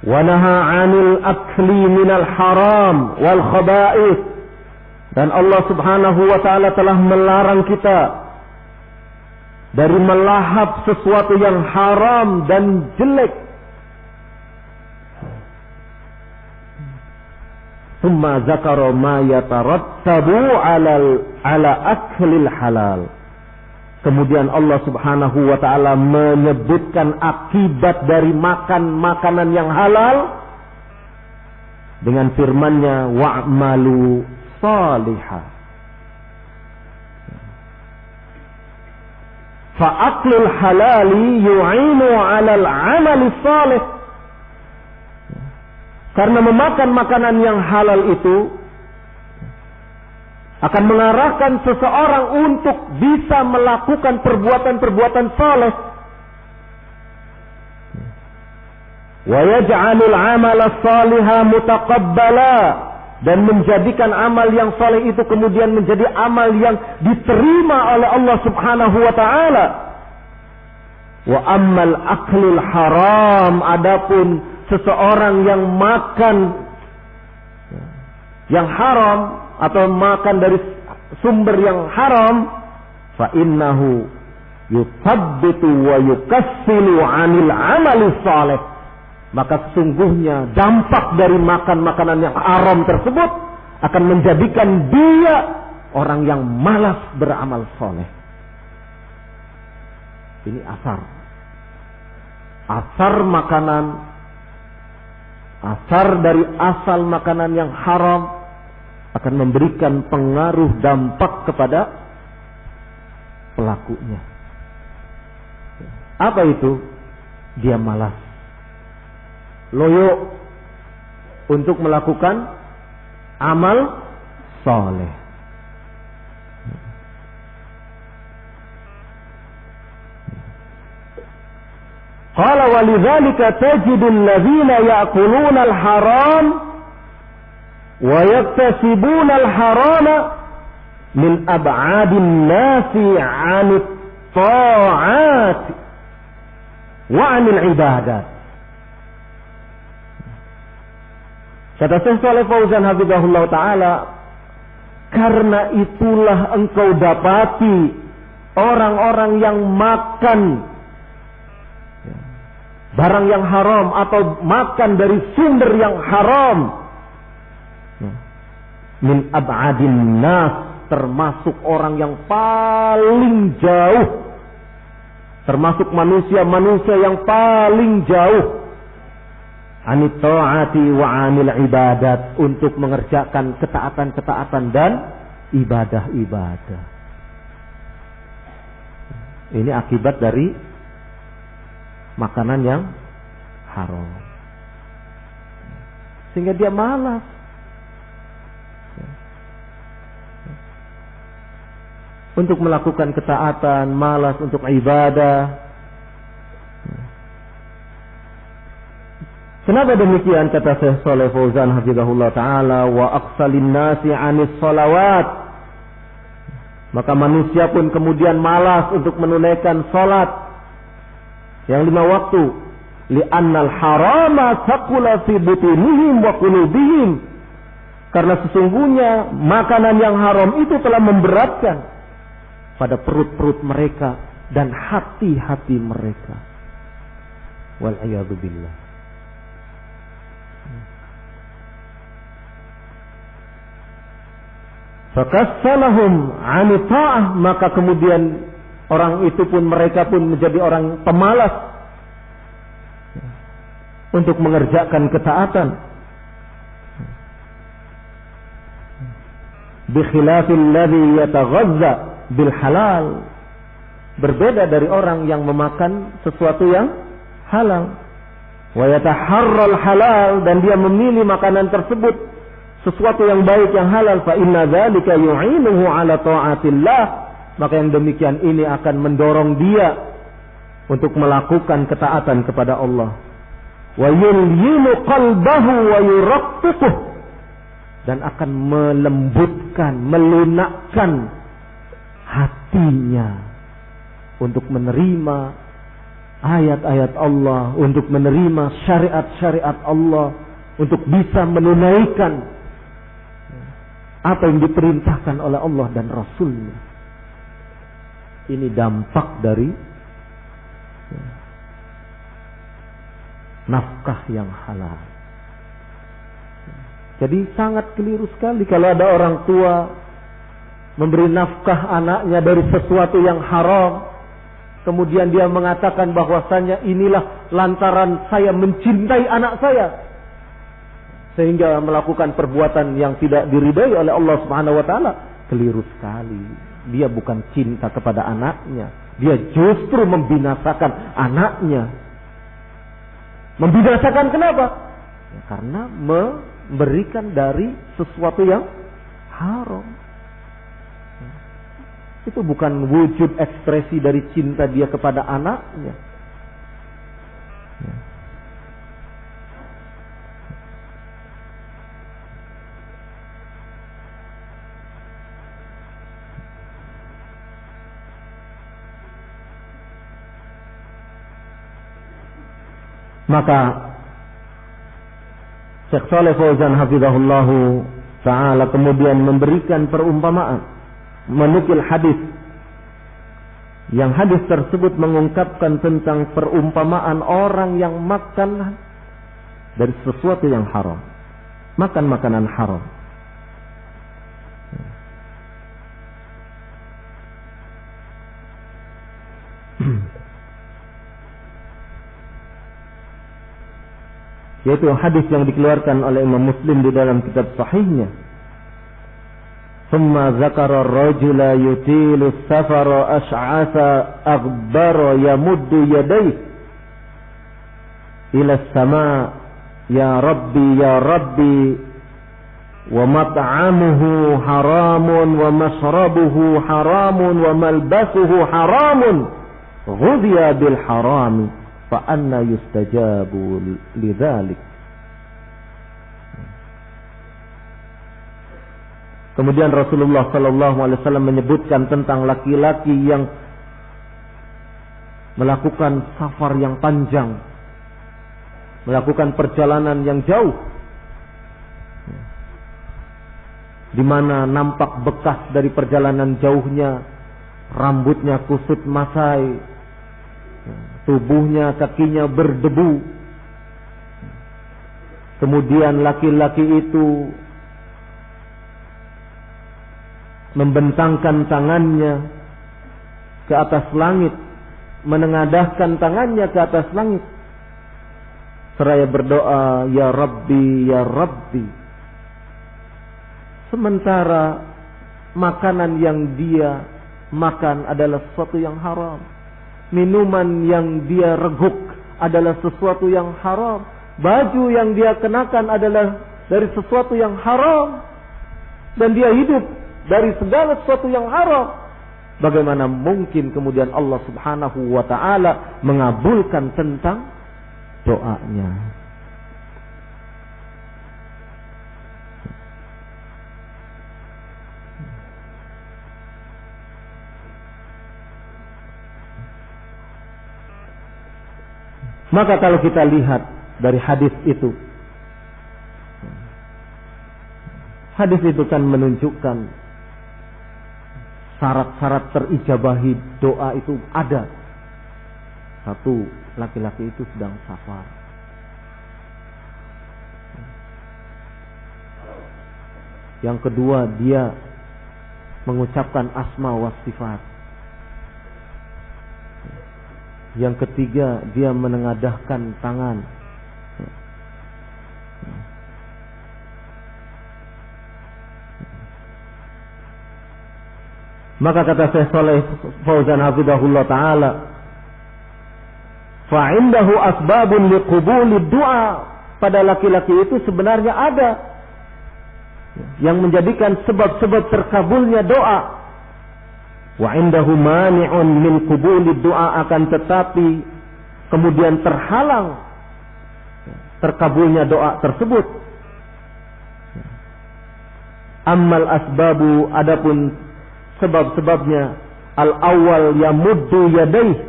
Wa naha 'anil akli minal haram wal khaba'ith. Dan Allah Subhanahu wa taala telah melarang kita dari melahap sesuatu yang haram dan jelek. Tsumma zakara ma yatarattabu 'ala aklil halal. Kemudian Allah Subhanahu wa taala menyebutkan akibat dari makan makanan yang halal dengan firman-Nya wa'malu salihah. Fa aklul halali yu'inu 'alal 'amali salih. Karena memakan makanan yang halal itu akan mengarahkan seseorang untuk bisa melakukan perbuatan-perbuatan saleh. Wa yaj'alul 'amala salihah mutaqabbala, dan menjadikan amal yang saleh itu kemudian menjadi amal yang diterima oleh Allah Subhanahu wa taala. Wa ammal aklul haram, adapun seseorang yang makan yang haram atau makan dari sumber yang haram, fa innahu yuthabbitu wa yukassilu 'anil 'amali salih. Maka sesungguhnya dampak dari makan makanan yang haram tersebut akan menjadikan dia orang yang malas beramal saleh. Ini asar makanan, asar dari asal makanan yang haram akan memberikan pengaruh dampak kepada pelakunya. Apa itu? Dia malas, loyo untuk melakukan amal saleh. Qala walidzalika tajidul ladzina ya'kuluna al-haram wa yaktasibuna al-harama min ab'adin nasi 'anit ta'at wa 'anil ibadat. Kata Syekh Shalih Fauzan hafizahullah taala, karena itulah engkau dapati orang-orang yang makan barang yang haram atau makan dari sumber yang haram min ab'adin nas, termasuk orang yang paling jauh, termasuk manusia-manusia yang paling jauh anit ta'ati wa 'anil ibadat, untuk mengerjakan ketaatan-ketaatan dan ibadah-ibadah. Ini akibat dari makanan yang haram, sehingga dia malas untuk melakukan ketaatan, malas untuk ibadah. Kenapa demikian? Kata Syekh Shalih Fauzan hafizahullah taala, wa aqsalin nasi 'anis shalawat, maka manusia pun kemudian malas untuk menunaikan salat yang 5 waktu. Li'annal harama thaqula fi butunihim wa qulubihim, karena sesungguhnya makanan yang haram itu telah memberatkan pada perut-perut mereka dan hati-hati mereka. Wal a'yadu billah. Fakassalahum 'ani ta'ah, maka kemudian orang itu pun, mereka pun menjadi orang pemalas untuk mengerjakan ketaatan. Bi khilafil ladzi yataghazza bil halal, berbeda dari orang yang memakan sesuatu yang halal. Wa yataharral halal, dan dia memilih makanan tersebut sesuatu yang baik, yang halal. Fa inna dzalika yu'inuhu 'ala ta'atillah, maka yang demikian ini akan mendorong dia untuk melakukan ketaatan kepada Allah. Wa yulyinu qalbahu wa yuraqqiquh, dan akan melembutkan, melunakkan hatinya untuk menerima ayat-ayat Allah, untuk menerima syariat-syariat Allah, untuk bisa menunaikan apa yang diperintahkan oleh Allah dan Rasul-Nya. Ini dampak dari nafkah yang halal. Jadi sangat keliru sekali kalau ada orang tua memberi nafkah anaknya dari sesuatu yang haram, kemudian dia mengatakan bahwasanya inilah lantaran saya mencintai anak saya, sehingga melakukan perbuatan yang tidak diridai oleh Allah Subhanahu wa taala. Keliru sekali. Dia bukan cinta kepada anaknya, dia justru membinasakan anaknya. Membinasakan kenapa? Ya, karena memberikan dari sesuatu yang haram. Itu bukan wujud ekspresi dari cinta dia kepada anaknya. Maka Syekh Shalih Fauzan hafizahullahu ta'ala kemudian memberikan perumpamaan, menukil hadis, yang hadis tersebut mengungkapkan tentang perumpamaan orang yang makan dari sesuatu yang haram, makan makanan haram. Yaitu hadis yang dikeluarkan oleh Imam Muslim di dalam kitab sahihnya. Thumma zakara ar-rajula yutilu as-safara ash'atha aghbara yamuddu yadayhi ila as-sama' ya rabbi wa mat'amuhu haramun wa mashrabuhu haramun wa malbasuhu haramun ghudhiya bil harami fa anna yustajabu lidzalik. Kemudian Rasulullah sallallahu alaihi wasallam menyebutkan tentang laki-laki yang melakukan safar yang panjang, melakukan perjalanan yang jauh, di mana nampak bekas dari perjalanan jauhnya, rambutnya kusut masai, tubuhnya, kakinya berdebu. Kemudian laki-laki itu membentangkan tangannya ke atas langit, menengadahkan tangannya ke atas langit, seraya berdoa, ya Rabbi, ya Rabbi. Sementara makanan yang dia makan adalah sesuatu yang haram, minuman yang dia reguk adalah sesuatu yang haram, baju yang dia kenakan adalah dari sesuatu yang haram, dan dia hidup dari segala sesuatu yang haram. Bagaimana mungkin kemudian Allah Subhanahu wa ta'ala mengabulkan tentang doanya? Maka kalau kita lihat dari hadis itu, hadis itu kan menunjukkan syarat-syarat terijabahi doa itu ada. Satu, laki-laki itu sedang safar. Yang kedua, dia mengucapkan asma wa sifat. Yang ketiga, dia menengadahkan tangan. Maka kata Syekh Shalih Fauzan hafizahullah ta'ala, fa'indahu asbabun liqubulid du'a. Pada laki-laki itu sebenarnya ada yang menjadikan sebab-sebab terkabulnya doa. Wa indahu mani'un min qubulid du'a, akan tetapi kemudian terhalang terkabulnya doa tersebut. Ammal asbabu, adapun sebab-sebabnya, al-awwal yamuddu yadaih,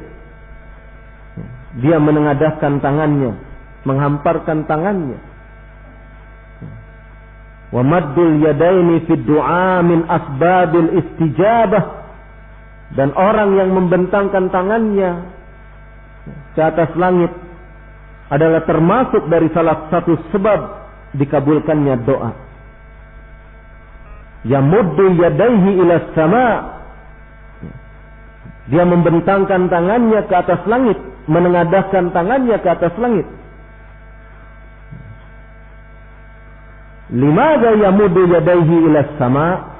dia menengadahkan tangannya, menghamparkan tangannya. Wa maddul yadaini fid du'a min asbabil istijabah, dan orang yang membentangkan tangannya ke atas langit adalah termasuk dari salah satu sebab dikabulkannya doa. Yamuddu yadaihi ila sama, dia membentangkan tangannya ke atas langit, menengadahkan tangannya ke atas langit. Limadza yamuddu yadaihi ila sama?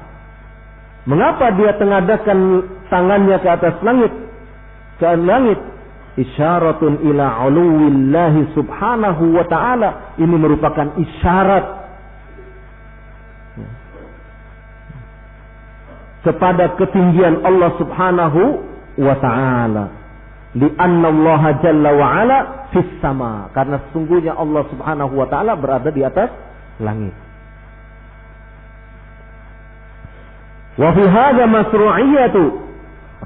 Mengapa dia tengadahkan tangannya ke atas langit? Ke langit. Isyaratun ila uluwillahi subhanahu wa ta'ala. Ini merupakan isyarat kepada ketinggian Allah subhanahu wa ta'ala. Lianna Allah jalla wa ala fis sama. Karena sesungguhnya Allah subhanahu wa ta'ala berada di atas langit. Wa fi hadza masru'iyatu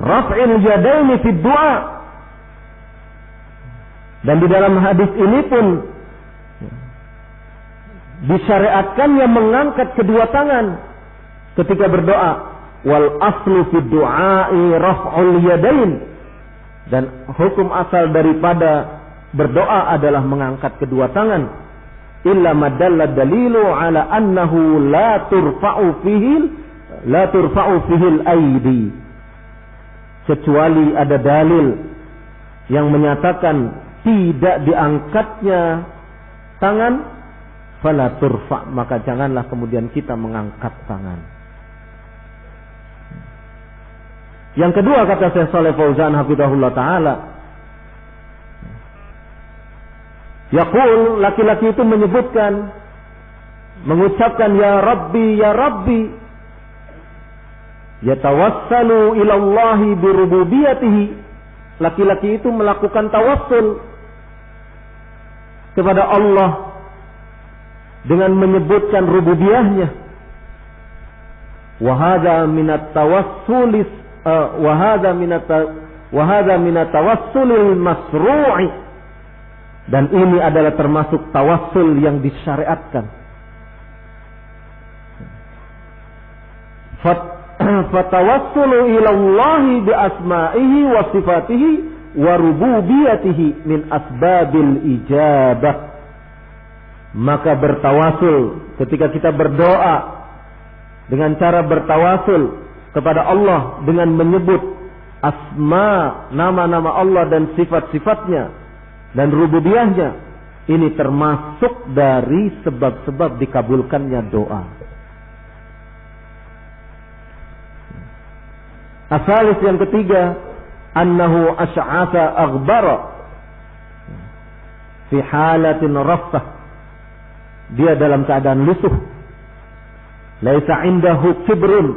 raf'il yadaini fid du'a. Dan di dalam hadis ini pun disyariatkannya mengangkat kedua tangan ketika berdoa. Wal aslu fid du'a'i raf'ul yadain. Dan hukum asal daripada berdoa adalah mengangkat kedua tangan. Illa madalla dalilu ala annahu la turfa'u fihil aidi, kecuali ada dalil yang menyatakan tidak diangkatnya tangan, fala turfa, maka janganlah kemudian kita mengangkat tangan. Yang kedua, kata Syekh Shalih Fauzan hafizahullah taala, yaqul, laki-laki itu menyebutkan, mengucapkan ya Rabbi, yatawassalu ilallahi birububiyatihi. Laki-laki itu melakukan tawassul kepada Allah dengan menyebutkan rububiyahnya. Wa hadza minat tawassulis wa hadza minat tawassulil masru'i. Dan ini adalah termasuk tawassul yang disyariatkan. Fatawassulu ilallahi bi asma'ihi wa sifatihi wa rububiyatihi min asbabil ijabah. Maka bertawasul, ketika kita berdoa dengan cara bertawasul kepada Allah dengan menyebut asma, nama-nama Allah dan sifat-sifatnya dan rububiyahnya, ini termasuk dari sebab-sebab dikabulkannya doa. Asalis yang ketiga, annahu asy'atha aghbara fi halatin rafsah, dia dalam keadaan lusuh, laisa indahu kibrun,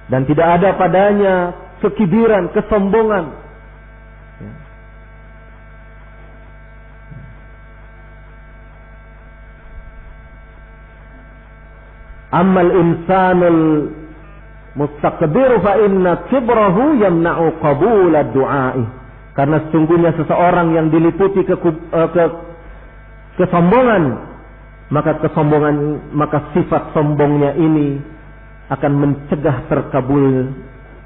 dan tidak ada padanya kekibiran, kesombongan. Ammal insanul mustaqbiru fa inna kibrahu yamna'u qabula du'a'i. Karena sesungguhnya seseorang yang diliputi kesombongan, maka sifat sombongnya ini akan mencegah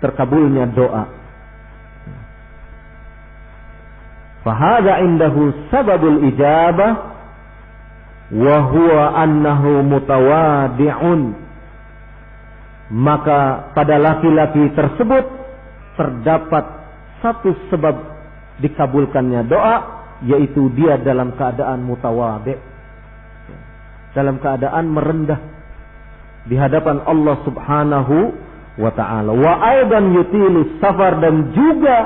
terkabulnya doa. Fa hadza indahu sababul ijabah wa huwa annahu mutawadi'un. Maka pada laki-laki tersebut terdapat satu sebab dikabulkannya doa, yaitu dia dalam keadaan mutawadi', dalam keadaan merendah di hadapan Allah subhanahu wa ta'ala. Wa aidan yutilu safar, dan juga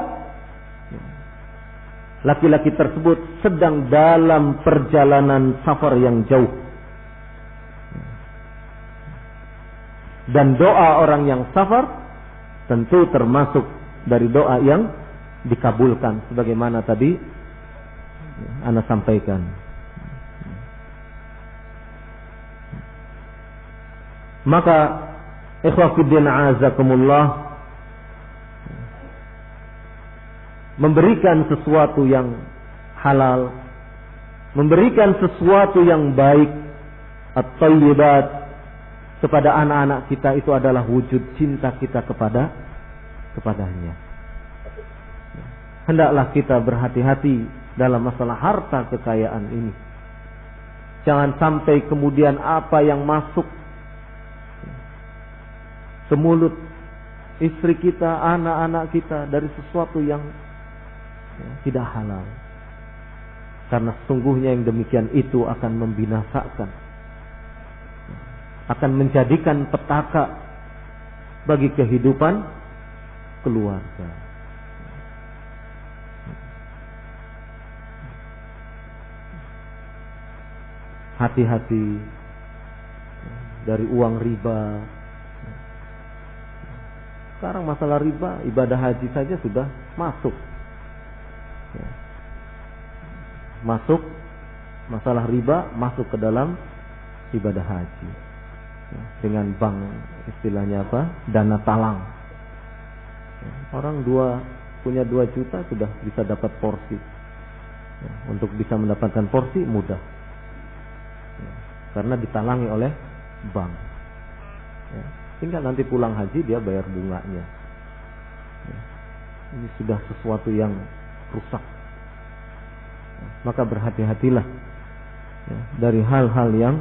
laki-laki tersebut sedang dalam perjalanan safar yang jauh. Dan doa orang yang safar tentu termasuk dari doa yang dikabulkan, sebagaimana tadi ana sampaikan. Maka ikhwatiddin azakumullah, memberikan sesuatu yang halal, memberikan sesuatu yang baik, at-thayyibat, kepada anak-anak kita itu adalah wujud cinta kita kepadanya. Hendaklah kita berhati-hati dalam masalah harta kekayaan ini. Jangan sampai kemudian apa yang masuk ke mulut istri kita, anak-anak kita dari sesuatu yang tidak halal. Karena sesungguhnya yang demikian itu akan membinasakan, akan menjadikan petaka bagi kehidupan keluarga. Hati-hati dari uang riba. Sekarang masalah riba, ibadah haji saja sudah masuk. Masuk masalah riba, masuk ke dalam ibadah haji. Dengan bank, istilahnya apa? Dana talang. Orang punya 2 juta sudah bisa dapat porsi. Untuk bisa mendapatkan porsi mudah. Karena ditalangi oleh bank. Tinggal nanti pulang haji dia bayar bunganya. Ini sudah sesuatu yang rusak. Maka berhati-hatilah dari hal-hal yang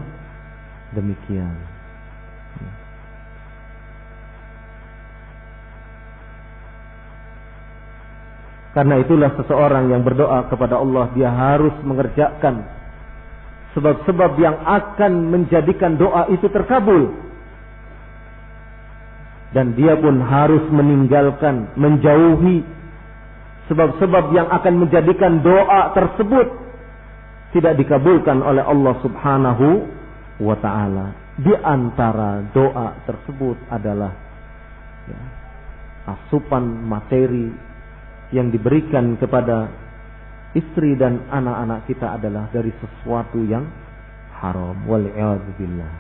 demikian. Karena itulah seseorang yang berdoa kepada Allah, dia harus mengerjakan sebab-sebab yang akan menjadikan doa itu terkabul. Dan dia pun harus meninggalkan, menjauhi sebab-sebab yang akan menjadikan doa tersebut tidak dikabulkan oleh Allah Subhanahu wa ta'ala. Di antara doa tersebut adalah asupan materi yang diberikan kepada istri dan anak-anak kita adalah dari sesuatu yang haram. Wal'iyadzubillah.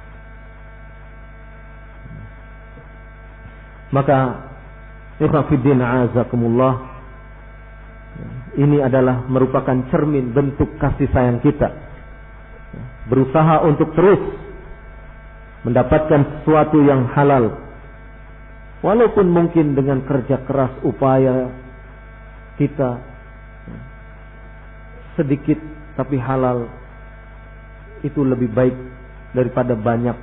Maka ikhwafiddin azakumullah, ini adalah merupakan cermin bentuk kasih sayang kita. Berusaha untuk terus mendapatkan sesuatu yang halal. Walaupun mungkin dengan kerja keras upaya kita sedikit tapi halal, itu lebih baik daripada banyak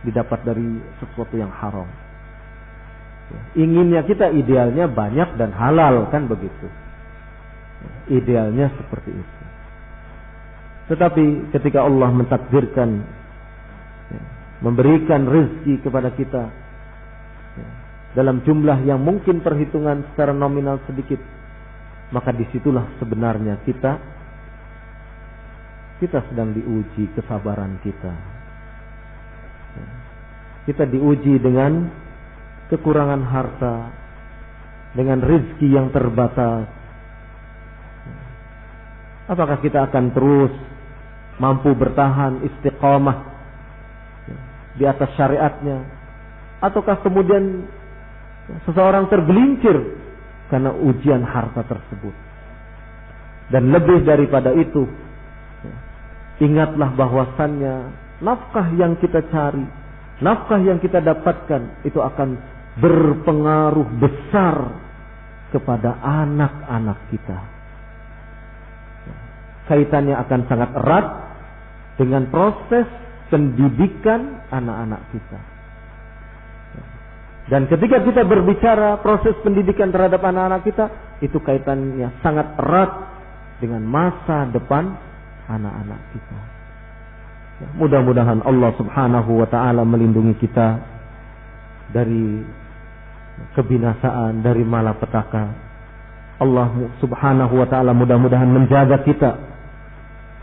didapat dari sesuatu yang haram. Inginnya kita idealnya banyak dan halal, kan begitu. Idealnya seperti itu. Tetapi ketika Allah mentakdirkan memberikan rezeki kepada kita dalam jumlah yang mungkin perhitungan secara nominal sedikit, maka disitulah sebenarnya kita sedang diuji kesabaran kita. Kita diuji dengan kekurangan harta, dengan rezeki yang terbatas. Apakah kita akan terus mampu bertahan istiqamah di atas syariatnya, ataukah kemudian seseorang tergelincir karena ujian harta tersebut? Dan lebih daripada itu, ingatlah bahwasannya nafkah yang kita cari, nafkah yang kita dapatkan itu akan berpengaruh besar kepada anak-anak kita. Kaitannya akan sangat erat dengan proses pendidikan anak-anak kita. Dan ketika kita berbicara proses pendidikan terhadap anak-anak kita, itu kaitannya sangat erat dengan masa depan anak-anak kita. Mudah-mudahan Allah Subhanahu wa ta'ala melindungi kita dari kebinasaan, dari malapetaka. Allah Subhanahu wa ta'ala mudah-mudahan menjaga kita,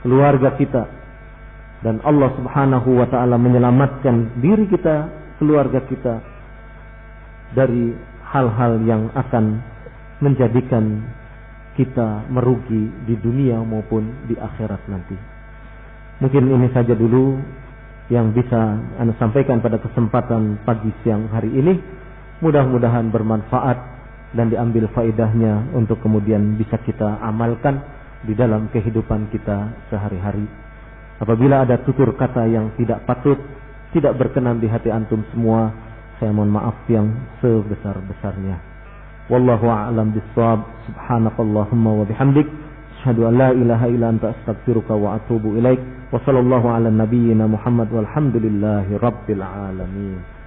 keluarga kita, dan Allah Subhanahu wa ta'ala menyelamatkan diri kita, keluarga kita dari hal-hal yang akan menjadikan kita merugi di dunia maupun di akhirat nanti. Mungkin ini saja dulu yang bisa Anda sampaikan pada kesempatan pagi siang hari ini. Mudah-mudahan bermanfaat dan diambil faedahnya untuk kemudian bisa kita amalkan di dalam kehidupan kita sehari-hari. Apabila ada tutur kata yang tidak patut, tidak berkenan di hati antum semua, saya mohon maaf yang sebesar-besarnya. Wallahu a'lam bissawab. Subhanakallahumma wa bihamdik, asyhadu an la ilaha illa anta, astaghfiruka wa atubu ilaik. Wa sallallahu ala nabiyyina Muhammad walhamdulillahi rabbil alamin.